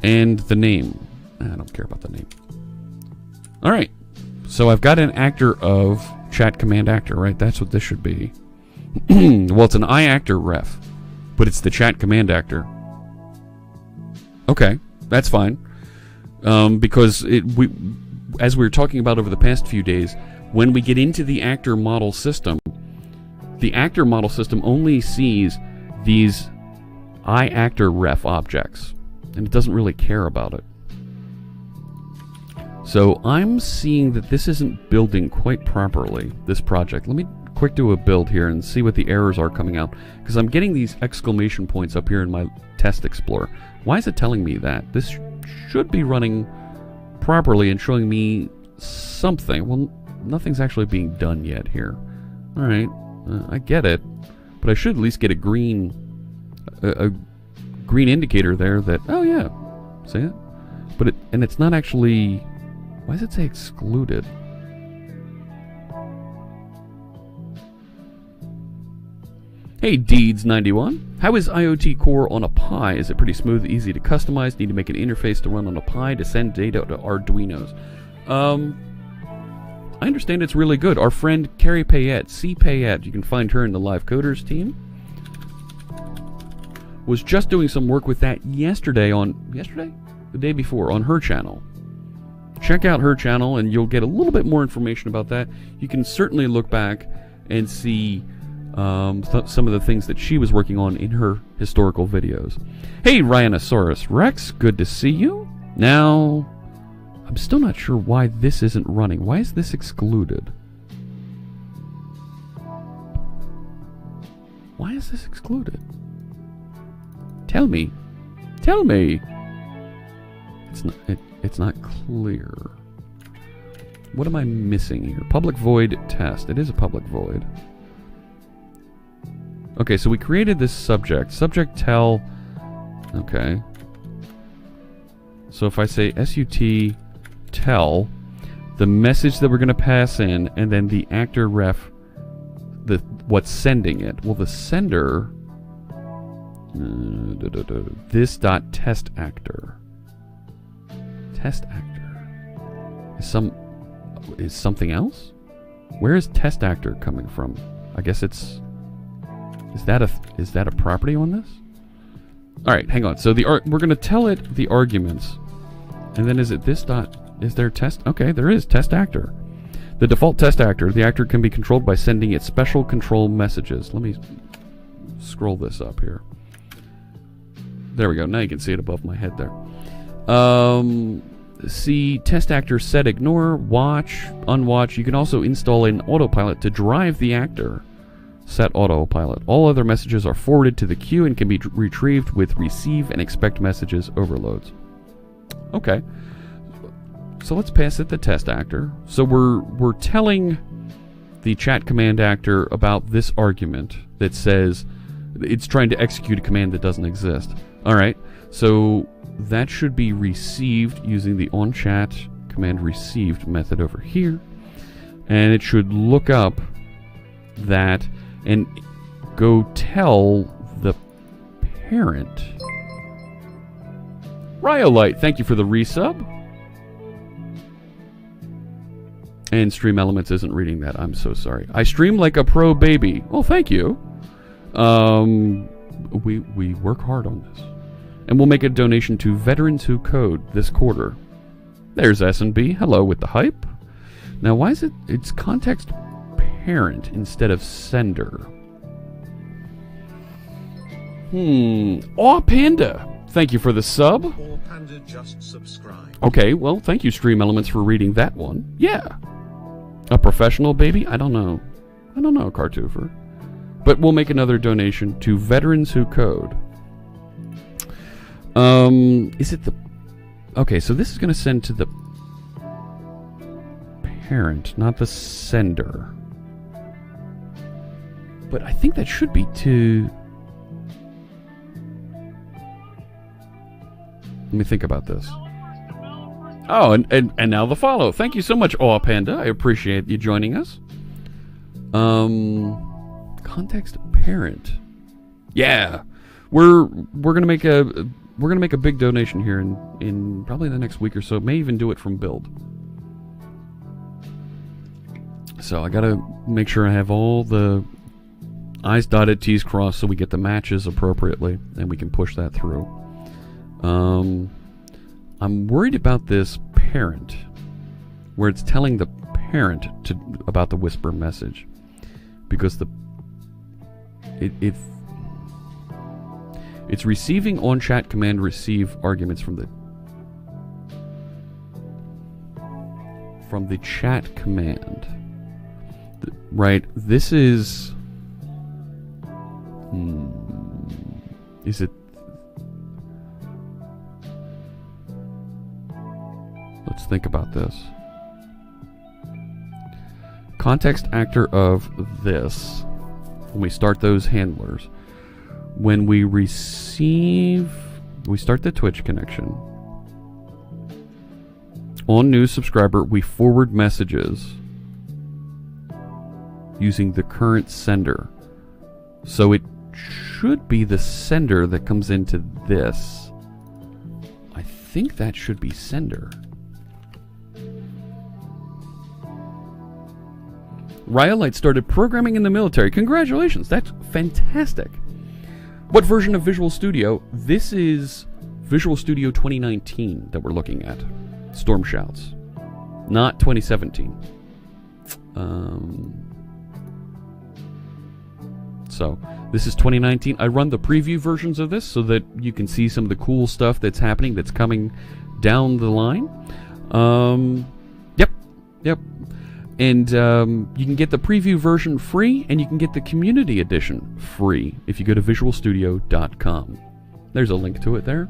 S1: And the name. I don't care about the name. Alright, so I've got an actor of chat command actor, right? That's what this should be. Well, it's an iActor ref, but it's the chat command actor. Okay, that's fine. Because as we were talking about over the past few days, when we get into the actor model system, the actor model system only sees these iActor ref objects, and it doesn't really care about it. So I'm seeing that this isn't building quite properly, this project. Let me quick do a build here and see what the errors are coming out, because I'm getting these exclamation points up here in my test explorer. Why is it telling me that? This should be running properly and showing me something. Well, nothing's actually being done yet here. Alright, I get it, but I should at least get a green indicator there that, oh yeah, see it? But it's not actually, why does it say excluded? Hey Deeds91, how is IoT Core on a Pi? Is it pretty smooth, easy to customize? Need to make an interface to run on a Pi to send data to Arduinos? I understand it's really good. Our friend Carrie Payette, C. Payette, you can find her in the Live Coders team, was just doing some work with that yesterday? The day before, on her channel. Check out her channel and you'll get a little bit more information about that. You can certainly look back and see some of the things that she was working on in her historical videos. Hey Rhinosaurus Rex, good to see you. Now, I'm still not sure why this isn't running. Why is this excluded? Why is this excluded? Tell me. Tell me. It's not clear. What am I missing here? Public void test. It is a public void. Okay, so we created this subject. Subject tell. Okay. So if I say SUT tell, the message that we're going to pass in, and then the actor ref, what's sending it. Well, the sender, this dot test actor. Test actor is something else. Where is test actor coming from? I guess it's. Is that a property on this? All right, hang on. So we're going to tell it the arguments, and then is it this dot? Is there test? Okay, there is test actor. The default test actor. The actor can be controlled by sending it special control messages. Let me scroll this up here. There we go. Now you can see it above my head there. See test actor set ignore, watch, unwatch. You can also install an autopilot to drive the actor. Set autopilot. All other messages are forwarded to the queue and can be retrieved with receive and expect messages overloads. Okay. So let's pass it the test actor. So we're telling the chat command actor about this argument that says it's trying to execute a command that doesn't exist. All right. So that should be received using the onChat command received method over here. And it should look up that and go tell the parent. Rhyolite, thank you for the resub. And Stream Elements isn't reading that. I'm so sorry. I stream like a pro baby. Well, thank you. We work hard on this. And we'll make a donation to Veterans Who Code this quarter. There's S&B. Hello with the hype. Now, why is it's context parent instead of sender? Aw Panda, thank you for the sub.
S8: Aw Panda just subscribed.
S1: Okay, well, thank you Stream Elements for reading that one. Yeah. A professional baby? I don't know, Cartoofer. But we'll make another donation to Veterans Who Code. Is it the... Okay, so this is going to send to the parent, not the sender. But I think that should be to... Let me think about this. Oh, and now the follow. Thank you so much, Aw Panda. I appreciate you joining us. Context parent. Yeah. We're gonna make a big donation here in probably the next week or so. May even do it from build. So I gotta make sure I have all the I's dotted, T's crossed, so we get the matches appropriately, and we can push that through. I'm worried about this parent, where it's telling the parent about the whisper message, because it's receiving on chat command receive arguments from the chat command. Right, this is... Is it... Let's think about this. Context actor of this, when we start those handlers, when we receive... We start the Twitch connection. On new subscriber, we forward messages using the current sender. So it should be the sender that comes into this. I think that should be sender. Rhyolite started programming in the military. Congratulations, that's fantastic. What version of Visual Studio? This is Visual Studio 2019 that we're looking at. Storm Shouts. Not 2017. So, this is 2019. I run the preview versions of this so that you can see some of the cool stuff that's happening, that's coming down the line. Yep. And you can get the preview version free, and you can get the community edition free if you go to visualstudio.com. There's a link to it there.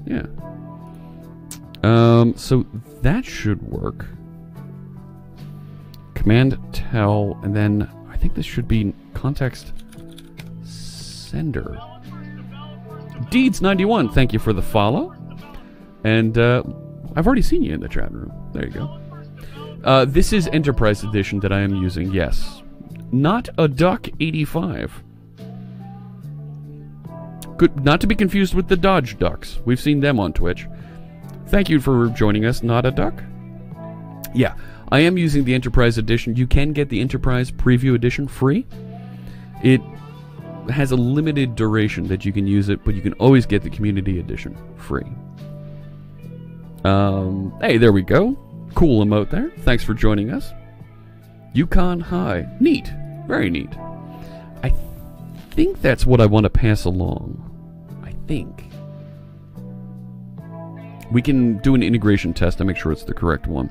S1: Yeah. So that should work. Command tell, and then I think this should be context sender. Deeds91, thank you for the follow. And I've already seen you in the chat room. There you go. This is Enterprise Edition that I am using, yes. Not a Duck 85. Good, not to be confused with the Dodge Ducks. We've seen them on Twitch. Thank you for joining us, Not a Duck. Yeah, I am using the Enterprise Edition. You can get the Enterprise Preview Edition free. It has a limited duration that you can use it, but you can always get the Community Edition free. Hey, there we go. Cool emote there. Thanks for joining us. Yukon High. Neat. Very neat. I think that's what I want to pass along. I think. We can do an integration test to make sure it's the correct one.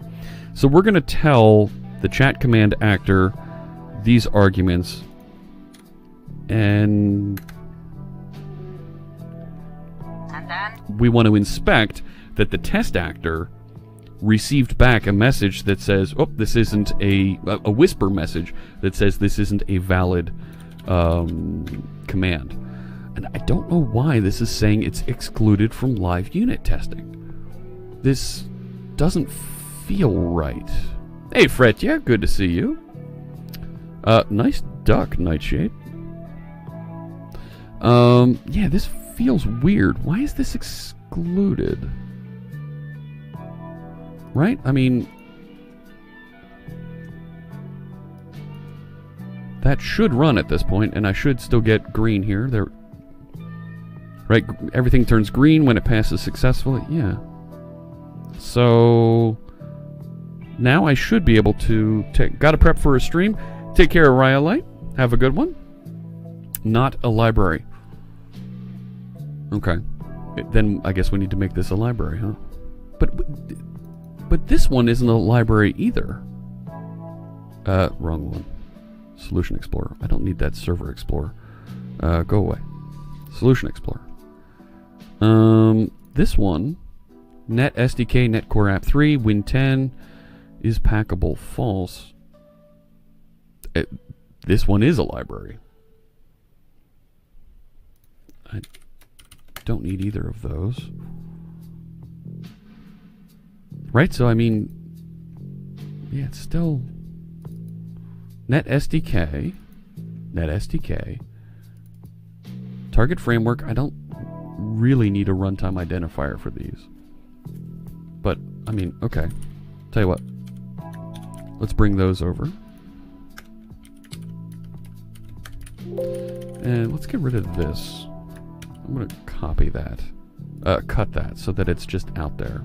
S1: So we're going to tell the chat command actor these arguments, and
S4: then
S1: we want to inspect that the test actor received back a message that says, oh, this isn't a whisper message that says this isn't a valid command. And I don't know why this is saying it's excluded from live unit testing. This doesn't feel right. Hey, Fret, yeah, good to see you. Nice duck, Nightshade. Yeah, this feels weird. Why is this excluded? Right? I mean, that should run at this point, and I should still get green here. There, right? Everything turns green when it passes successfully. Yeah. So now I should be able to take. Got to prep for a stream. Take care of Rhyolite. Have a good one. Not a library. Okay. Then I guess we need to make this a library, huh? But this one isn't a library either. Wrong one. Solution Explorer. I don't need that Server Explorer. Go away. Solution Explorer. This one, Net SDK, Net Core App 3, Win 10, is packable. False. This one is a library. I don't need either of those. Right, so I mean, yeah, it's still Net SDK, Target Framework. I don't really need a runtime identifier for these. But, I mean, okay. Tell you what. Let's bring those over. And let's get rid of this. I'm going to copy that. Cut that so that it's just out there.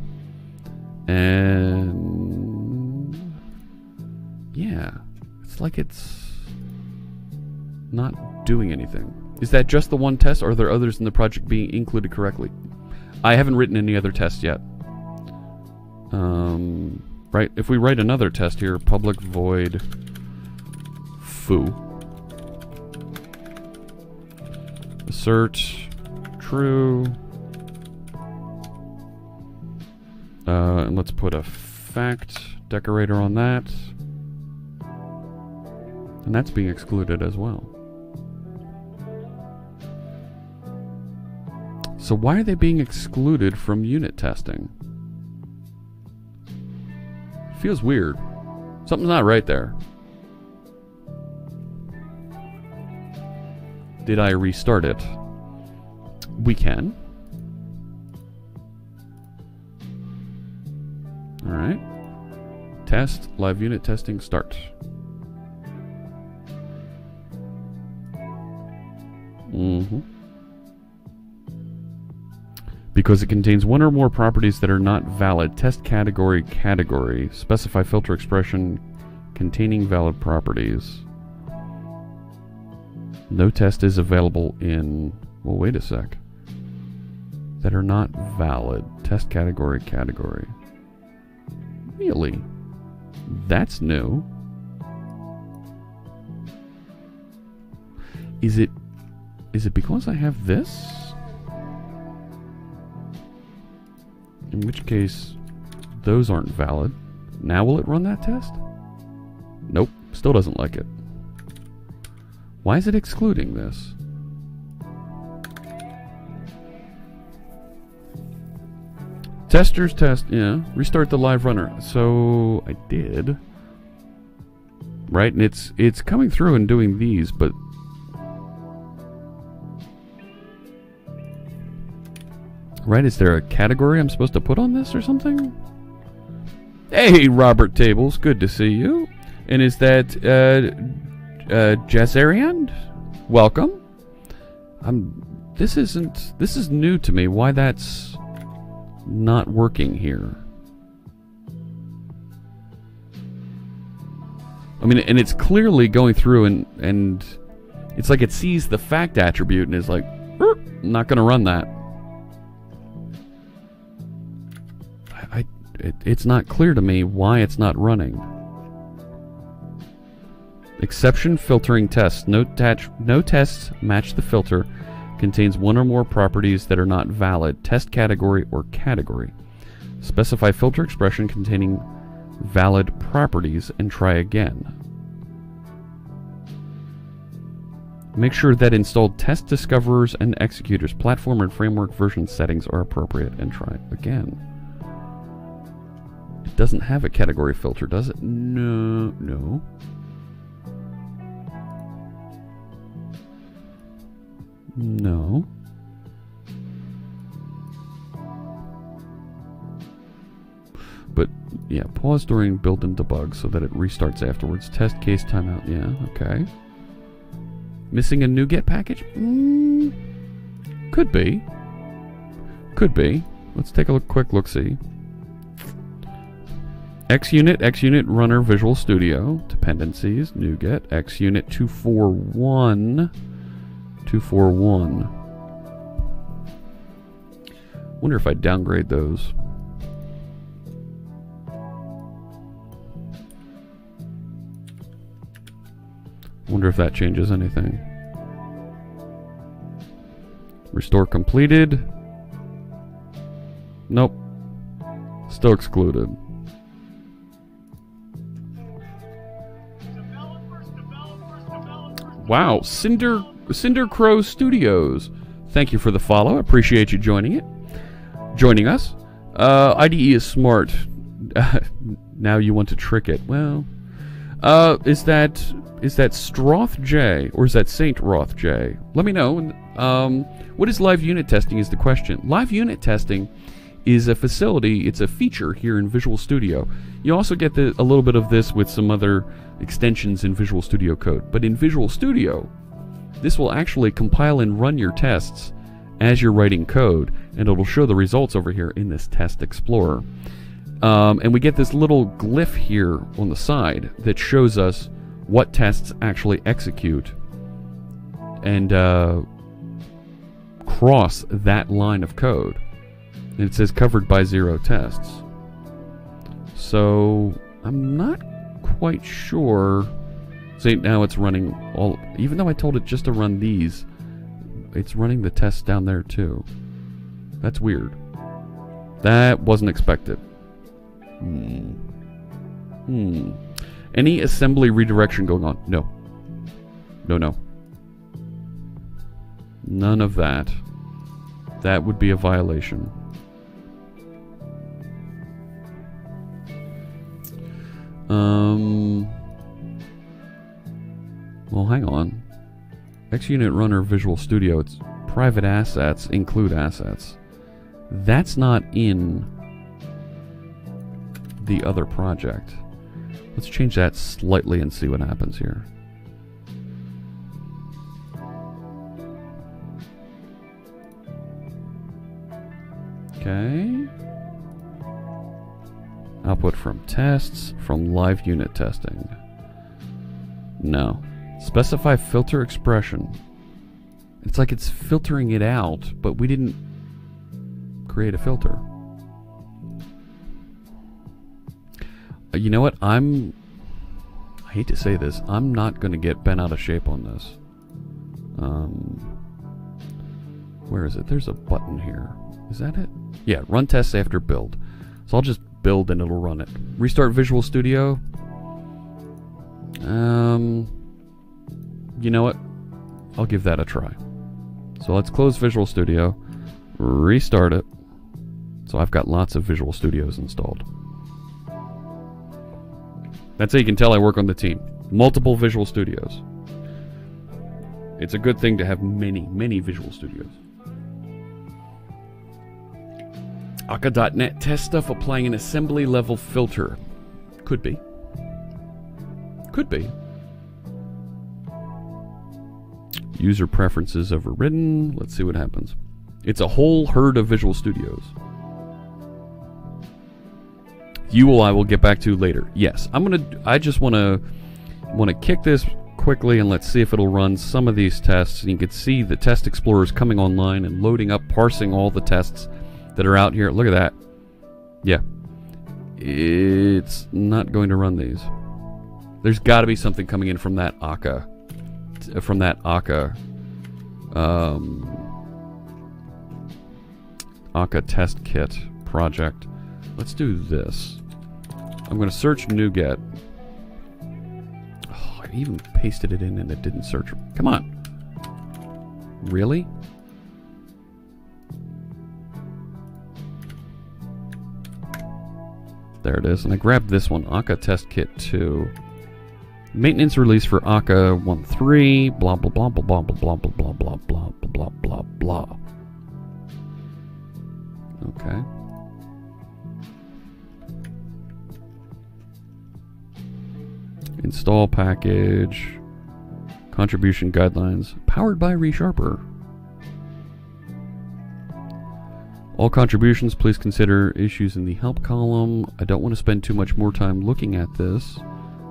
S1: And yeah, it's like it's not doing anything. Is that just the one test, or are there others in the project being included correctly? I haven't written any other tests yet. Right, if we write another test here, public void foo. Assert true. And let's put a fact decorator on that. And that's being excluded as well. So why are they being excluded from unit testing? Feels weird. Something's not right there. Did I restart it? We can. Alright. Test, live unit testing, start. Because it contains one or more properties that are not valid. Test category, category. Specify filter expression containing valid properties. No test is available in... Well, wait a sec. That are not valid. Test category, category. Really? That's new. Is it because I have this? In which case, those aren't valid. Now will it run that test? Nope, still doesn't like it. Why is it excluding this? Testers test, yeah. Restart the live runner. So I did. Right, and it's coming through and doing these, but right, is there a category I'm supposed to put on this or something? Hey, Robert Tables, good to see you. And is that Jazzarian? Welcome. This is new to me. Why that's not working here? I mean, and it's clearly going through and it's like it sees the fact attribute and is like, not going to run that. It's not clear to me why it's not running. Exception filtering tests. No tests match the filter. Contains one or more properties that are not valid. Test category or category. Specify filter expression containing valid properties and try again. Make sure that installed test discoverers and executors, platform and framework version settings are appropriate and try again. It doesn't have a category filter, does it? No. No. But, yeah, pause during build and debug so that it restarts afterwards. Test case timeout, yeah, okay. Missing a NuGet package? Could be. Could be. Let's take a quick look-see. XUnit, runner, Visual Studio, dependencies, NuGet, XUnit 241. Wonder if I downgrade those. Wonder if that changes anything. Restore completed. Nope. Still excluded. Wow, Cinder Crow Studios. Thank you for the follow. I appreciate you joining us. IDE is smart. Now you want to trick it. Well, is that Stroth J or is that Saint Roth J? Let me know. What is live unit testing is the question. Live unit testing is a facility. It's a feature here in Visual Studio. You also get a little bit of this with some other extensions in Visual Studio Code. But in Visual Studio, this will actually compile and run your tests as you're writing code, and it'll show the results over here in this Test Explorer. And we get this little glyph here on the side that shows us what tests actually execute and cross that line of code. And it says covered by 0 tests. So I'm not quite sure. See, now it's running all, even though I told it just to run these, it's running the tests down there too. That's weird. That wasn't expected. Any assembly redirection going on? No. No. None of that. That would be a violation. Well, hang on. XUnit Runner Visual Studio, it's private assets include assets. That's not in the other project. Let's change that slightly and see what happens here. Okay. Output from tests, from live unit testing. No. Specify filter expression. It's like it's filtering it out, but we didn't create a filter. You know what? I hate to say this, I'm not going to get bent out of shape on this. Where is it? There's a button here. Is that it? Yeah, run tests after build. So I'll just build and it'll run it. Restart Visual Studio. You know what? I'll give that a try. So let's close Visual Studio, restart it. So I've got lots of Visual Studios installed. That's how you can tell I work on the team. Multiple Visual Studios. It's a good thing to have many Visual Studios. Akka.net test stuff applying an assembly level filter. Could be. Could be. User preferences overridden. Let's see what happens. It's a whole herd of Visual Studios. UI will get back to later. Yes, I just want to kick this quickly and let's see if it'll run some of these tests. And you can see the Test Explorer is coming online and loading up, parsing all the tests that are out here. Look at that. Yeah. It's not going to run these. There's got to be something coming in from that Akka. Akka test kit project. Let's do this. I'm going to search NuGet. Oh, I even pasted it in and it didn't search. Come on. Really? There it is. And I grabbed this one, Akka test kit 2. Maintenance release for Akka 1.3, blah blah blah blah blah blah blah blah blah blah blah blah blah. Okay. Install package. Contribution guidelines. Powered by ReSharper. All contributions, please consider issues in the help column. I don't want to spend too much more time looking at this.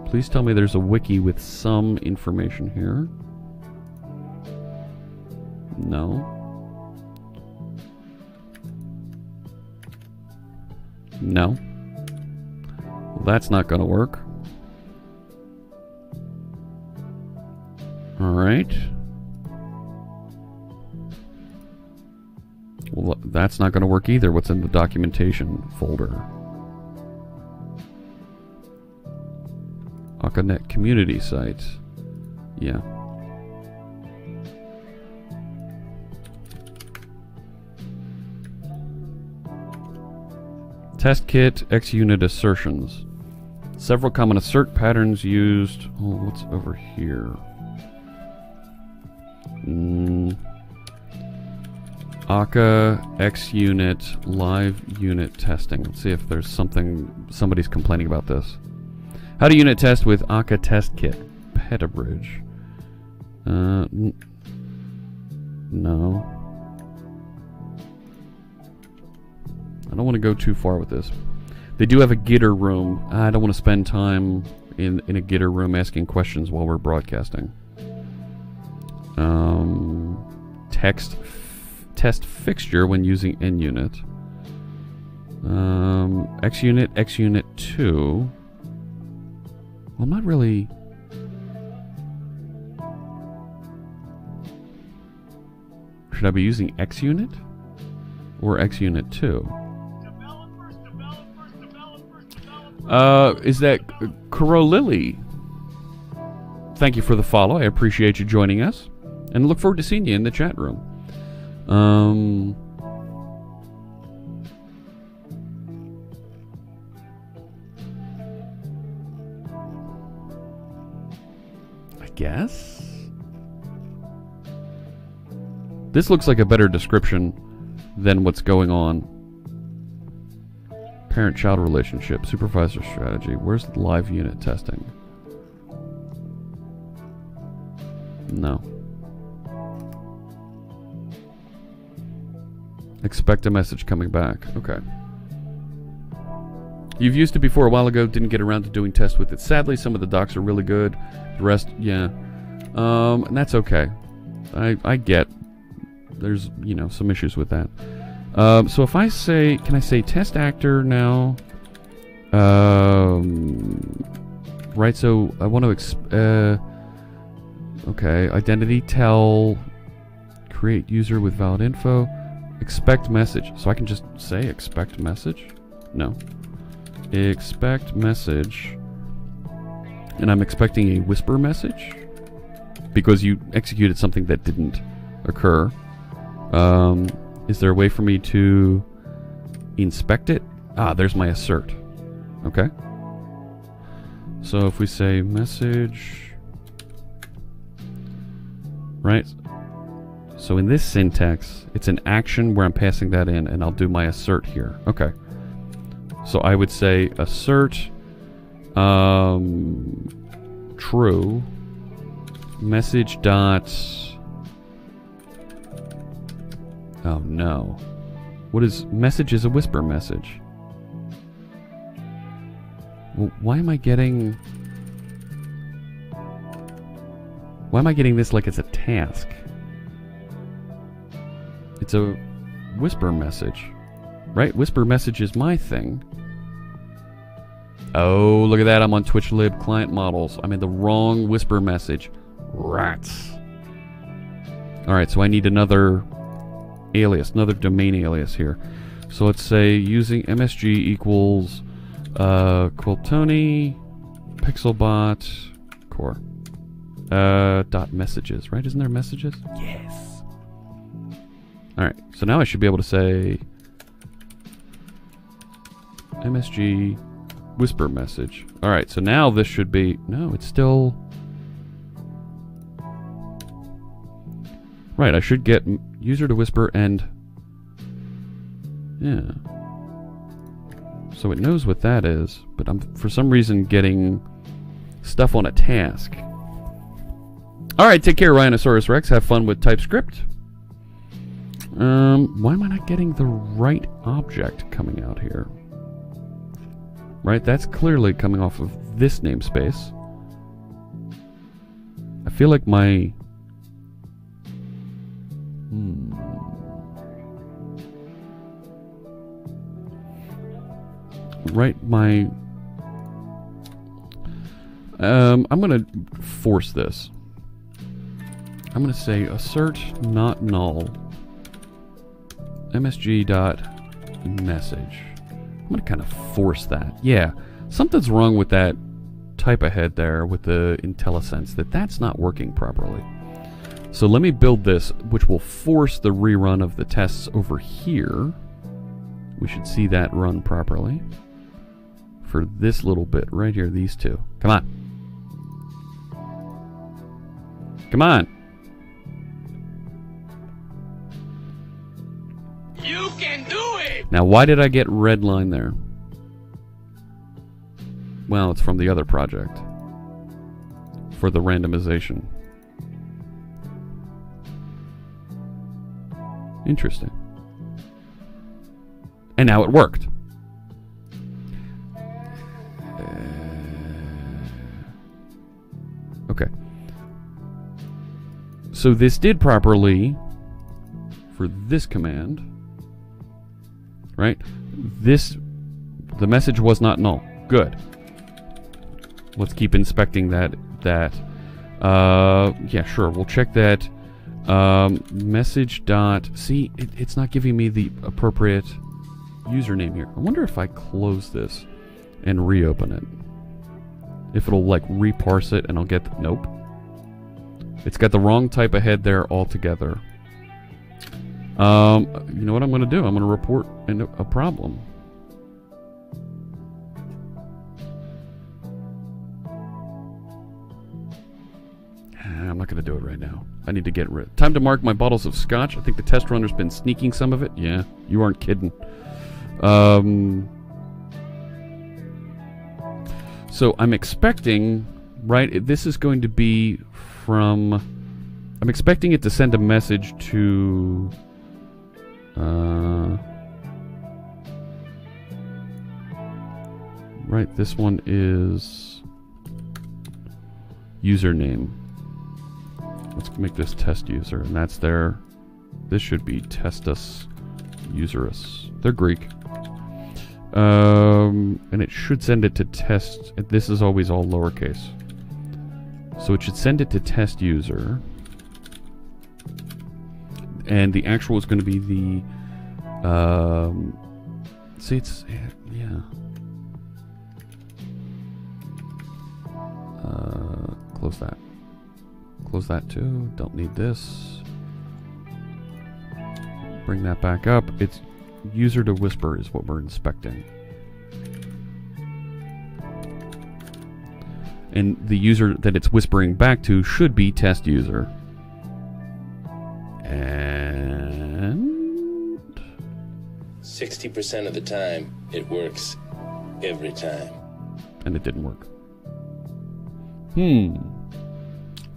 S1: Please tell me there's a wiki with some information here. No. No. Well, that's not going to work. All right. Well, that's not going to work either. What's in the documentation folder? Akkanet community site. Yeah. Test kit, XUnit assertions. Several common assert patterns used. Oh, what's over here? Akka XUnit live unit testing. Let's see if there's somebody's complaining about this. How to unit test with Akka test kit. Petabridge. No. I don't want to go too far with this. They do have a Gitter room. I don't want to spend time in a Gitter room asking questions while we're broadcasting. Test fixture when using NUnit. XUnit, XUnit 2. Well, I'm not really... Should I be using XUnit? Or XUnit 2? Is that Lily? Thank you for the follow. I appreciate you joining us. And look forward to seeing you in the chat room. I guess? This looks like a better description than what's going on. Parent-child relationship, supervisor strategy. Where's the live unit testing? No. Expect a message coming back. Okay. You've used it before a while ago, didn't get around to doing tests with it. Sadly, some of the docs are really good. The rest, yeah. And that's okay. I get there's, you know, some issues with that. So if I say, can I say test actor now? Right, so I want to, okay, identity tell, create user with valid info, expect message. So I can just say expect message? No. Expect message. And I'm expecting a whisper message because you executed something that didn't occur. Is there a way for me to inspect it? Ah, there's my assert. Okay. So if we say message, right? So in this syntax, it's an action where I'm passing that in, and I'll do my assert here. Okay. So I would say assert true message dot. Oh no. What is message is a whisper message. Well, why am I getting this like it's a task? It's a whisper message. Right? Whisper message is my thing. Oh, look at that. I'm on Twitch Lib client models. I'm in the wrong whisper message. Rats. Alright, so I need another alias, another domain alias here. So let's say using MSG equals Quiltoni Pixelbot core dot messages, right? Isn't there messages? Yes. Alright, so now I should be able to say MSG whisper message. Alright, so now this should be... No, it's still... Right, I should get user to whisper and... Yeah. So it knows what that is, but I'm for some reason getting stuff on a task. Alright, take care, Rhinosaurus Rex. Have fun with TypeScript. Why am I not getting the right object coming out here? Right, that's clearly coming off of this namespace. I feel like my... Right, my... I'm gonna force this. I'm gonna say assert not null MSG dot message. I'm gonna kind of force that. Yeah, something's wrong with that type ahead there with the IntelliSense, that's not working properly. So let me build this, which will force the rerun of the tests over here. We should see that run properly. For this little bit right here, these two. Come on. Come on.
S2: You can do it!
S1: Now, why did I get red line there? Well, it's from the other project. For the randomization. Interesting. And now it worked. Okay. So this did properly for this command, right? The message was not null. Good. Let's keep inspecting that. Yeah, sure. We'll check that. Message dot. See, it's not giving me the appropriate username here. I wonder if I close this and reopen it, if it'll like reparse it and I'll get nope. It's got the wrong type of head there altogether. You know what I'm going to do? I'm going to report a problem. I'm not going to do it right now. I need to get rid. Time to mark my bottles of scotch. I think the test runner's been sneaking some of it. Yeah, you aren't kidding. So I'm expecting, right, this is going to be from, I'm expecting it to send a message to, right, this one is username. Let's make this test user, and that's their, this should be testus userus. They're Greek. And it should send it to test. This is always all lowercase. So it should send it to test user. And the actual is going to be the, see, it's, yeah. Close that. Close that too. Don't need this. Bring that back up. It's user to whisper is what we're inspecting. And the user that it's whispering back to should be test user. And
S9: 60% of the time, it works every time.
S1: And it didn't work.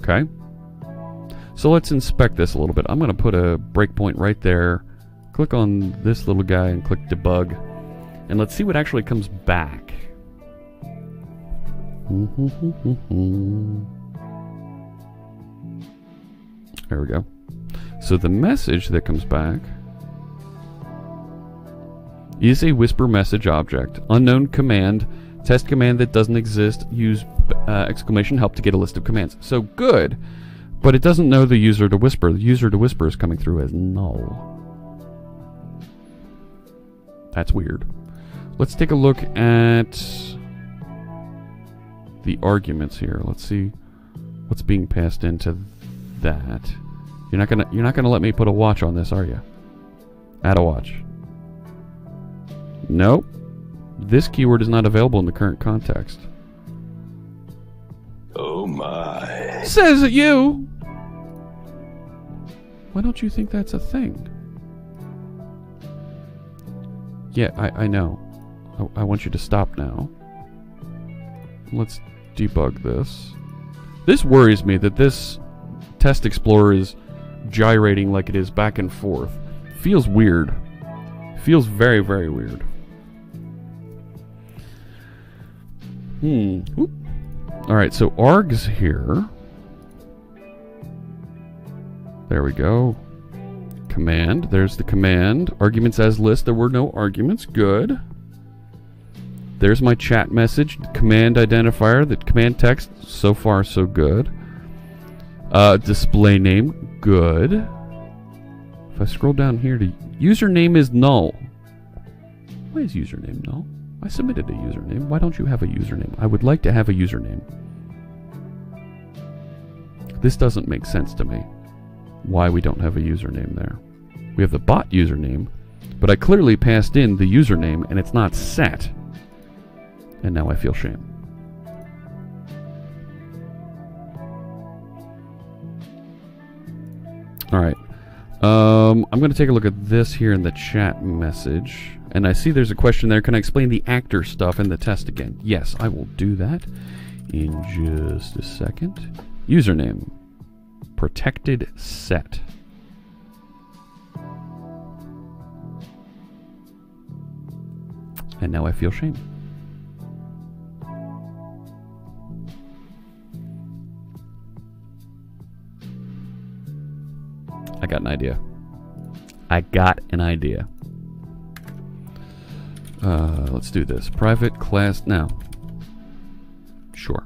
S1: Okay. So let's inspect this a little bit. I'm going to put a breakpoint right there. Click on this little guy and click debug. And let's see what actually comes back. There we go. So the message that comes back is a whisper message object. Unknown command. Test command that doesn't exist. Use exclamation help to get a list of commands. So good. But it doesn't know the user to whisper. The user to whisper is coming through as null. That's weird. Let's take a look at the arguments here. Let's see what's being passed into that. You're not gonna let me put a watch on this, are you? Add a watch. Nope. This keyword is not available in the current context.
S9: Oh my.
S1: Says it you! Why don't you think that's a thing? Yeah, I know. I want you to stop now. Let's debug this. This worries me that this Test Explorer is gyrating like it is back and forth. Feels weird. Feels very, very weird. Alright, so args here. There we go. Command. There's the command. Arguments as list. There were no arguments. Good. There's my chat message. Command identifier. The command text. So far, so good. Display name. Good. If I scroll down here to username is null. Why is username null? I submitted a username. Why don't you have a username? I would like to have a username. This doesn't make sense to me. Why we don't have a username there. We have the bot username, but I clearly passed in the username and it's not set. And now I feel shame. Alright. I'm going to take a look at this here in the chat message. And I see there's a question there. Can I explain the actor stuff in the test again? Yes, I will do that in just a second. Username. Protected set. And now I feel shame. I got an idea. Let's do this. Private class now. Sure.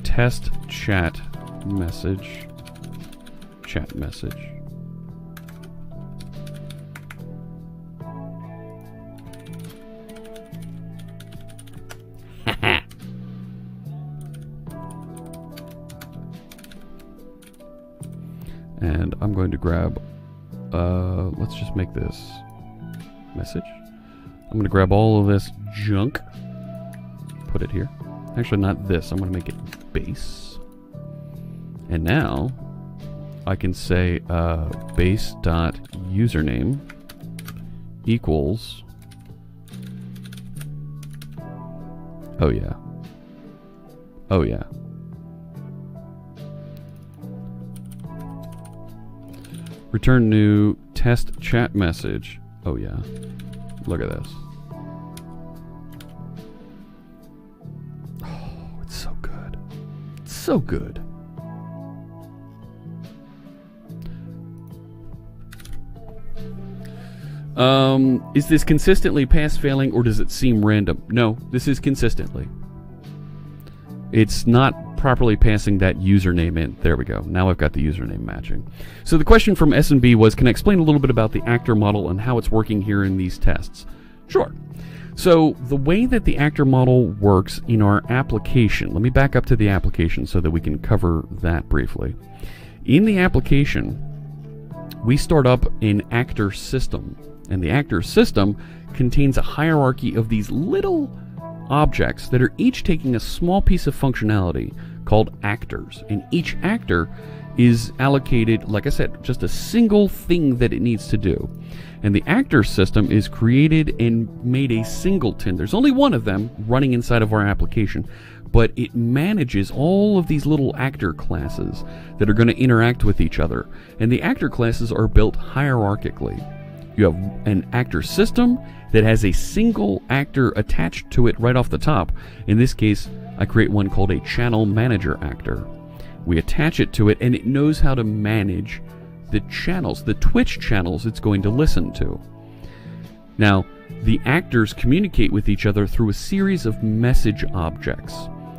S1: Test chat message. Chat message. And I'm going to grab, let's just make this message. I'm going to grab all of this junk, put it here. Actually, not this. I'm going to make it base. And now I can say base.username equals, oh yeah. Return new test chat message. Oh yeah. Look at this. Oh, it's so good. It's so good. Is this consistently pass-failing or does it seem random? No, this is consistently. It's not properly passing that username in. There we go. Now I've got the username matching. So the question from S&B was, can I explain a little bit about the actor model and how it's working here in these tests? Sure. So the way that the actor model works in our application, let me back up to the application so that we can cover that briefly. In the application, we start up an actor system, and the actor system contains a hierarchy of these little objects that are each taking a small piece of functionality called actors, and each actor is allocated, like I said, just a single thing that it needs to do. And the actor system is created and made a singleton. There's only one of them running inside of our application, but it manages all of these little actor classes that are going to interact with each other. And the actor classes are built hierarchically. You have an actor system that has a single actor attached to it right off the top. In this case, I create one called a channel manager actor. We attach it to it, and it knows how to manage the channels, the Twitch channels it's going to listen to. Now, the actors communicate with each other through a series of message objects.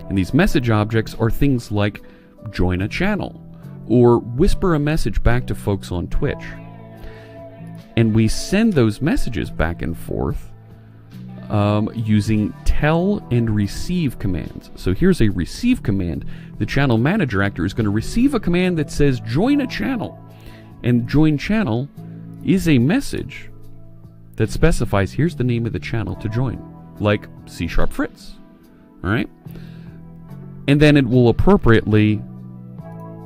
S1: And these message objects are things like join a channel or whisper a message back to folks on Twitch. And we send those messages back and forth using tell and receive commands. So here's a receive command. The channel manager actor is going to receive a command that says join a channel. And join channel is a message that specifies here's the name of the channel to join, like C# Fritz. All right? And then it will appropriately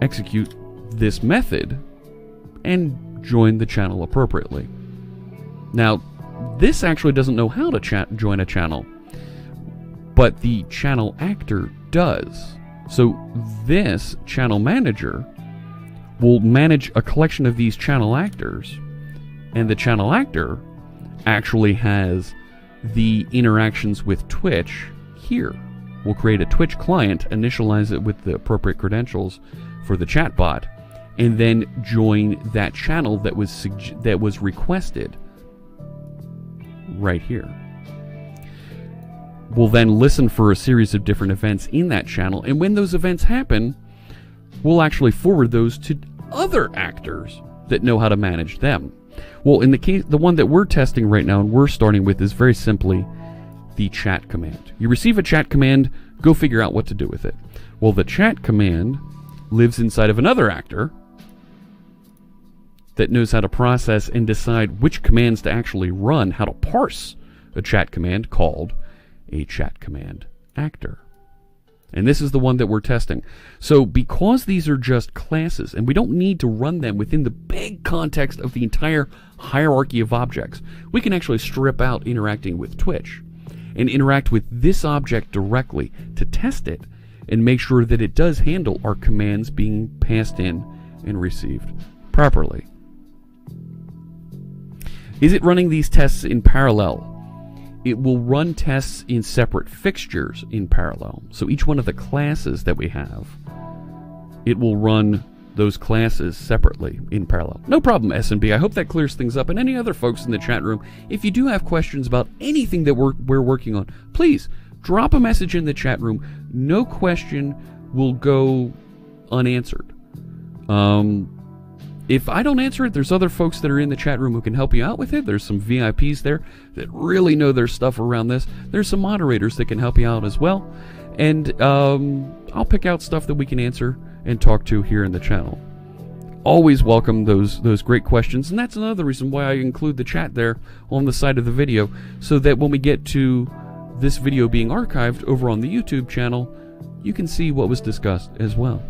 S1: execute this method and join the channel appropriately. Now, this actually doesn't know how to join a channel, but the channel actor does. So this channel manager will manage a collection of these channel actors, and the channel actor actually has the interactions with Twitch here. We'll create a Twitch client, initialize it with the appropriate credentials for the chatbot, and then join that channel that was requested right here. We'll then listen for a series of different events in that channel, and when those events happen, we'll actually forward those to other actors that know how to manage them. Well, in the case, the one that we're testing right now and we're starting with is very simply the chat command. You receive a chat command, go figure out what to do with it. Well, the chat command lives inside of another actor that knows how to process and decide which commands to actually run, how to parse a chat command called a chat command actor. And this is the one that we're testing. So because these are just classes, and we don't need to run them within the big context of the entire hierarchy of objects, we can actually strip out interacting with Twitch and interact with this object directly to test it and make sure that it does handle our commands being passed in and received properly. Is it running these tests in parallel? It will run tests in separate fixtures in parallel. So each one of the classes that we have, it will run those classes separately in parallel. No problem, S&B. I hope that clears things up. And any other folks in the chat room, if you do have questions about anything that we're working on, please drop a message in the chat room. No question will go unanswered. If I don't answer it, there's other folks that are in the chat room who can help you out with it. There's some VIPs there that really know their stuff around this. There's some moderators that can help you out as well. And I'll pick out stuff that we can answer and talk to here in the channel. Always welcome those great questions. And that's another reason why I include the chat there on the side of the video, so that when we get to this video being archived over on the YouTube channel, you can see what was discussed as well.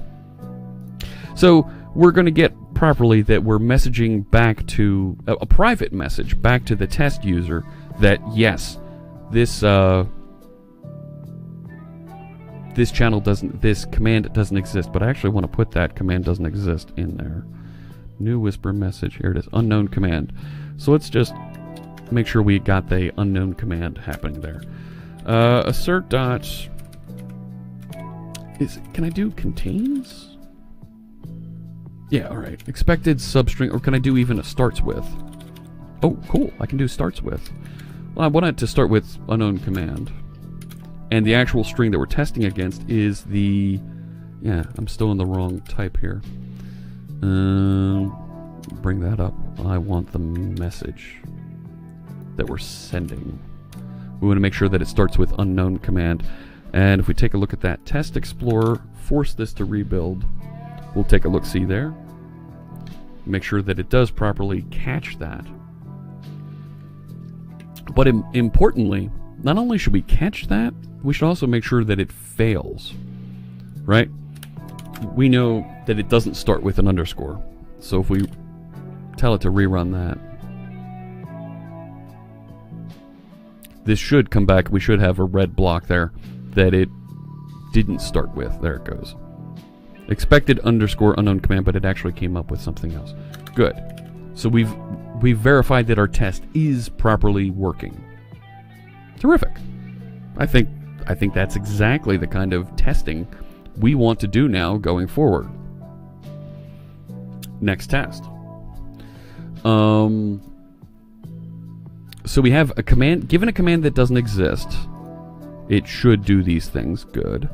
S1: So we're going to get properly that we're messaging back to a private message back to the test user that yes, this command doesn't exist. But I actually want to put that command doesn't exist in there. New whisper message. Here it is. Unknown command. So let's just make sure we got the unknown command happening there. Assert dot. Can I do contains? Yeah, all right. Expected substring, or can I do even a starts with? Oh, cool. I can do starts with. Well, I wanted to start with unknown command. And the actual string that we're testing against is the... Yeah, I'm still in the wrong type here. Bring that up. I want the message that we're sending. We want to make sure that it starts with unknown command. And if we take a look at that test explorer, force this to rebuild. We'll take a look-see there. Make sure that it does properly catch that. But importantly, not only should we catch that, we should also make sure that it fails. Right? We know that it doesn't start with an underscore. So if we tell it to rerun that, this should come back. We should have a red block there that it didn't start with. There it goes. Expected underscore unknown command, but it actually came up with something else. Good. So we've verified that our test is properly working. Terrific. I think that's exactly the kind of testing we want to do now going forward. Next test. So we have a command. Given a command that doesn't exist, it should do these things. Good.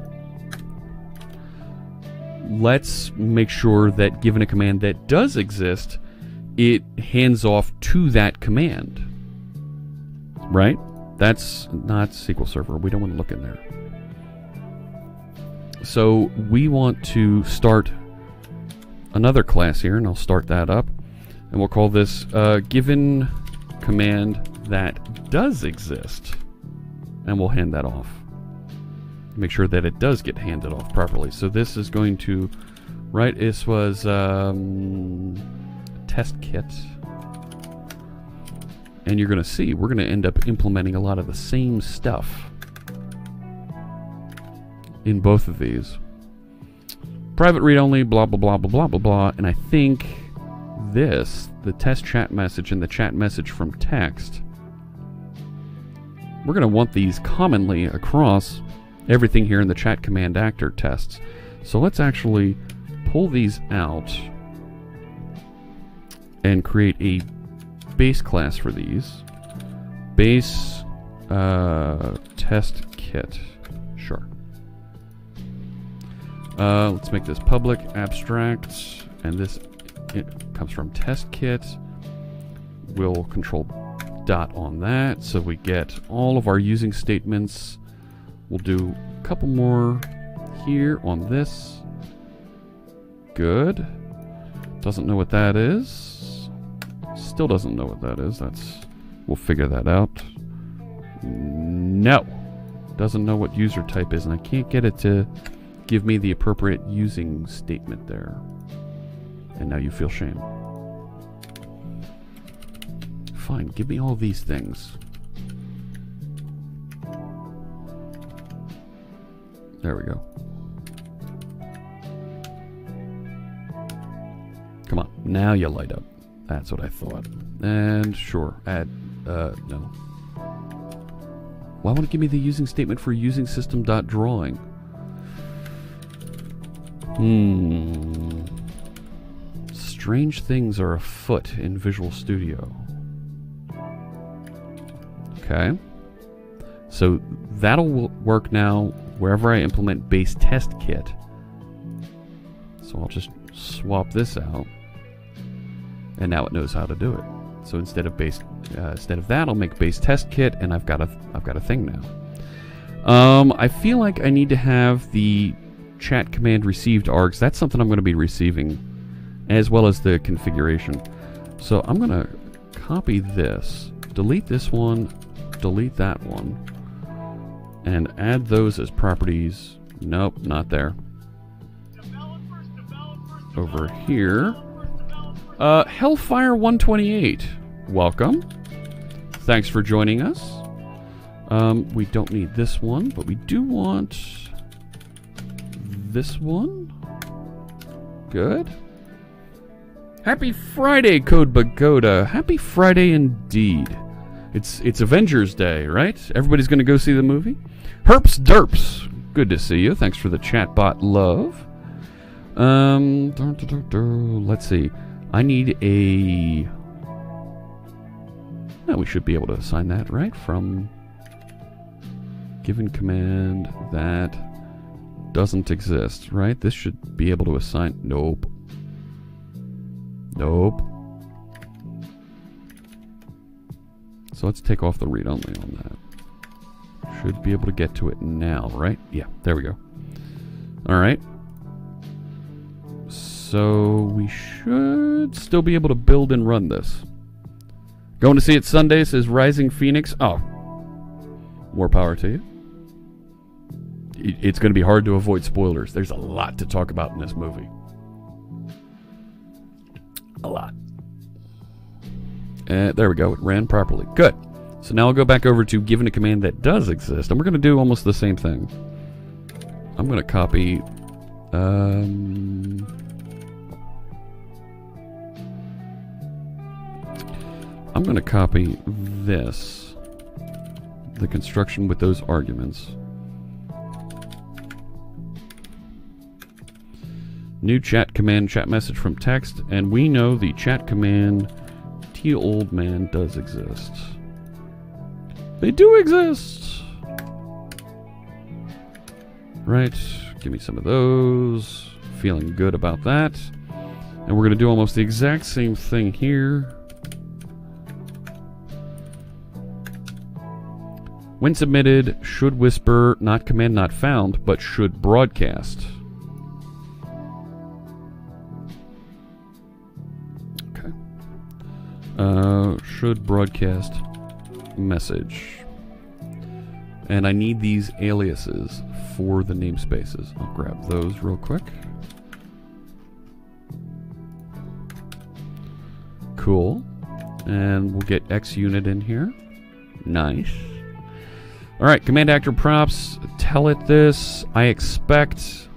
S1: Let's make sure that given a command that does exist, it hands off to that command. Right? That's not SQL Server. We don't want to look in there. So we want to start another class here, and I'll start that up. And we'll call this given command that does exist. And we'll hand that off. Make sure that it does get handed off properly. So this is going to, right, this was test kit. And you're going to see, we're going to end up implementing a lot of the same stuff in both of these. Private read only, blah, blah, blah, blah, blah, blah, blah. And I think this, the test chat message and the chat message from text, we're going to want these commonly across everything here in the chat command actor tests. So let's actually pull these out and create a base class for these. Base test kit. Sure. Let's make this public abstract, and this comes from test kit. We'll control dot on that so we get all of our using statements. We'll do a couple more here on this. Good. Doesn't know what that is. Still doesn't know what that is. We'll figure that out. No. Doesn't know what user type is, and I can't get it to give me the appropriate using statement there. And now you feel shame. Fine, give me all these things. There we go. Come on, now you light up. That's what I thought. And sure, add, no. Why won't it give me the using statement for using system.drawing? Strange things are afoot in Visual Studio. Okay. So that'll work now wherever I implement base test kit. So I'll just swap this out. And now it knows how to do it. So instead of that, I'll make base test kit, and I've got a thing now. I feel like I need to have the chat command received args. That's something I'm going to be receiving, as well as the configuration. So I'm going to copy this, delete this one, delete that one, and add those as properties. Nope, not there. Over here. Hellfire 128, welcome. Thanks for joining us. We don't need this one, but we do want this one. Good. Happy Friday, Code Pagoda. Happy Friday indeed. It's Avengers Day, right? Everybody's going to go see the movie? Herps Derps, good to see you. Thanks for the chatbot love. Let's see. I need a... Well, we should be able to assign that, right? From given command that doesn't exist, right? This should be able to assign... Nope. Nope. So let's take off the read-only on that. Should be able to get to it now, right? Yeah, there we go. Alright. So we should still be able to build and run this. Going to see it Sunday, says Rising Phoenix. Oh, more power to you. It's going to be hard to avoid spoilers. There's a lot to talk about in this movie. A lot. There we go. It ran properly. Good. So now I'll go back over to given a command that does exist, and we're going to do almost the same thing. I'm going to copy... I'm going to copy this, the construction with those arguments. New chat command, chat message from text, and we know the chat command old man does exist. They do exist! Right, give me some of those. Feeling good about that. And we're going to do almost the exact same thing here. When submitted, should whisper, not command not found, but should broadcast. Okay. Should broadcast message. And I need these aliases for the namespaces. I'll grab those real quick. Cool. And we'll get XUnit in here. Nice. Alright, command actor props, tell it this. I expect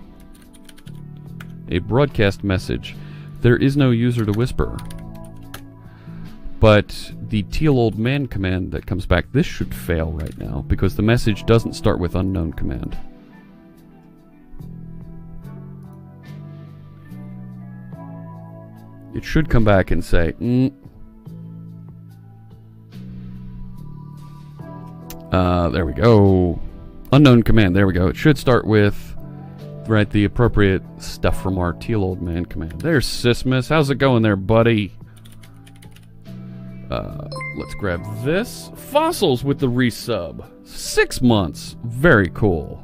S1: a broadcast message. There is no user to whisper. But the teal old man command that comes back, this should fail right now because the message doesn't start with unknown command. It should come back and say, there we go. Unknown command, there we go. It should start with, right, the appropriate stuff from our teal old man command. There's Sismus. How's it going there, buddy? Let's grab this. Fossils with the resub. 6 months. Very cool.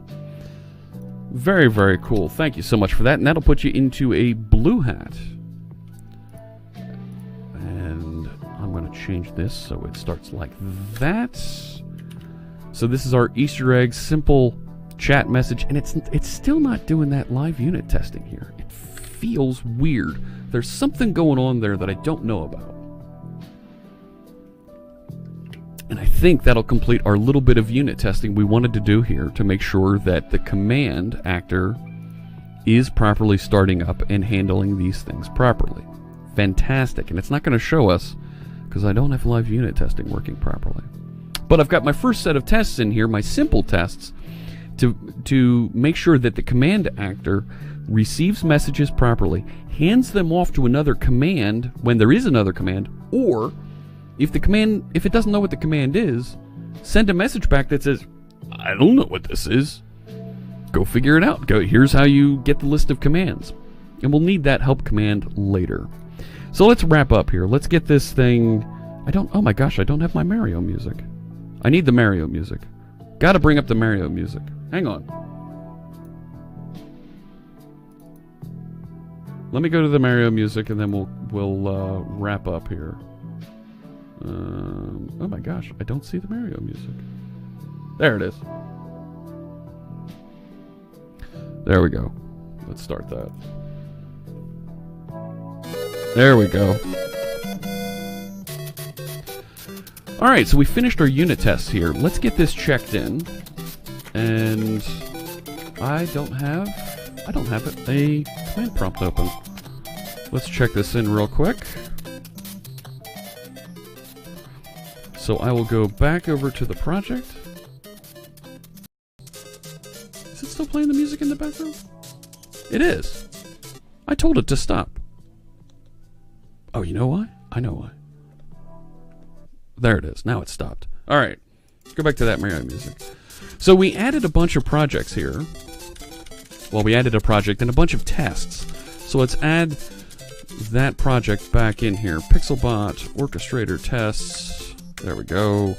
S1: Very, very cool. Thank you so much for that. And that'll put you into a blue hat. And I'm going to change this so it starts like that. So this is our Easter egg simple chat message. And it's still not doing that live unit testing here. It feels weird. There's something going on there that I don't know about. And I think that'll complete our little bit of unit testing we wanted to do here to make sure that the command actor is properly starting up and handling these things properly. fantastic. And it's not going to show us because I don't have live unit testing working properly. But I've got my first set of tests in here, my simple tests, to make sure that the command actor receives messages properly, hands them off to another command when there is another command, or if it doesn't know what the command is, send a message back that says, I don't know what this is. Go figure it out. Here's how you get the list of commands. And we'll need that help command later. So let's wrap up here. Let's get this thing. Oh my gosh, I don't have my Mario music. I need the Mario music. Gotta bring up the Mario music. Hang on. Let me go to the Mario music and then we'll wrap up here. Oh my gosh, I don't see the Mario music. There it is. There we go. Let's start that. There we go. Alright, so we finished our unit tests here. Let's get this checked in. And I don't have a command prompt open. Let's check this in real quick. So I will go back over to the project. Is it still playing the music in the background? It is. I told it to stop. Oh, you know why? I know why. There it is. Now it's stopped. All right. Let's go back to that Mario music. So we added a bunch of projects here. Well, we added a project and a bunch of tests. So let's add that project back in here. Pixelbot, orchestrator tests. There we go.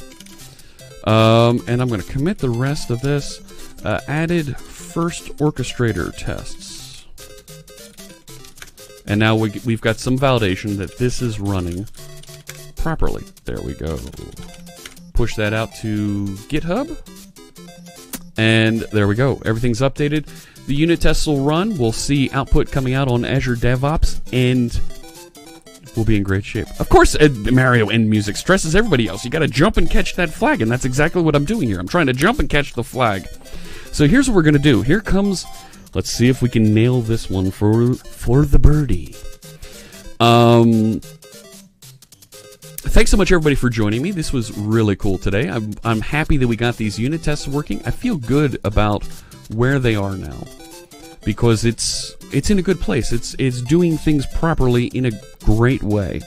S1: And I'm going to commit the rest of this. Added first orchestrator tests. And now we've got some validation that this is running properly. There we go. Push that out to GitHub. And there we go. Everything's updated. The unit tests will run. We'll see output coming out on Azure DevOps, and we'll be in great shape. Of course, Mario end music stresses everybody else. You got to jump and catch that flag, and that's exactly what I'm doing here. I'm trying to jump and catch the flag. So here's what we're going to do. Here comes... Let's see if we can nail this one for the birdie. Thanks so much, everybody, for joining me. This was really cool today. I'm happy that we got these unit tests working. I feel good about where they are now because it's in a good place. It's doing things properly in a great way.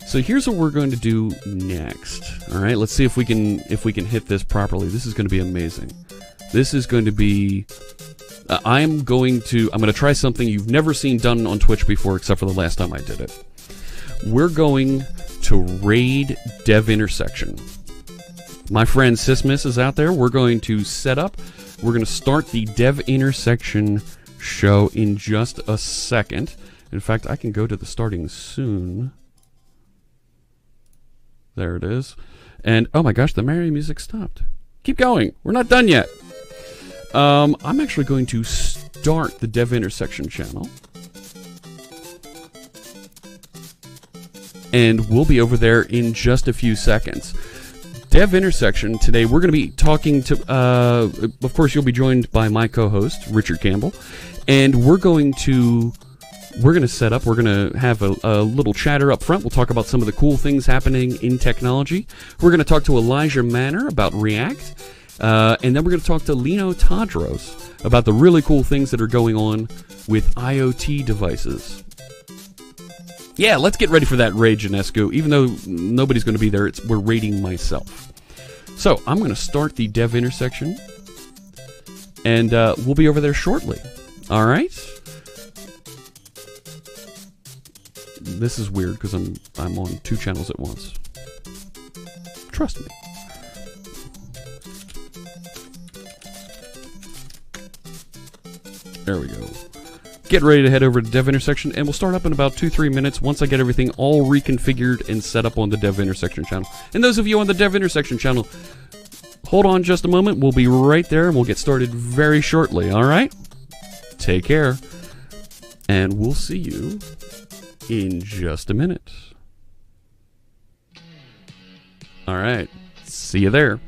S1: So here's what we're going to do next. All right, let's see if we can hit this properly. This is going to be amazing. This is going to be. I'm going to try something you've never seen done on Twitch before, except for the last time I did it. We're going to raid Dev Intersection. My friend Sismiss is out there. We're going to set up. We're going to start the Dev Intersection show in just a second. In fact, I can go to the starting soon. There it is. And oh my gosh, the Mario music stopped. Keep going. We're not done yet. I'm actually going to start the Dev Intersection channel. And we'll be over there in just a few seconds. Dev Intersection, today we're going to be talking to, of course you'll be joined by my co-host, Richard Campbell. And we're going to set up, we're going to have a little chatter up front. We'll talk about some of the cool things happening in technology. We're going to talk to Elijah Manor about React. And then we're going to talk to Lino Tadros about the really cool things that are going on with IoT devices. Yeah, let's get ready for that raid, Janescu. Even though nobody's going to be there, we're raiding myself. So, I'm going to start the Dev Intersection. And we'll be over there shortly. Alright? This is weird because I'm on two channels at once. Trust me. There we go. Get ready to head over to Dev Intersection, and we'll start up in about 2-3 minutes once I get everything all reconfigured and set up on the Dev Intersection channel. And those of you on the Dev Intersection channel, hold on just a moment. We'll be right there, and we'll get started very shortly, all right? Take care, and we'll see you in just a minute. All right. See you there.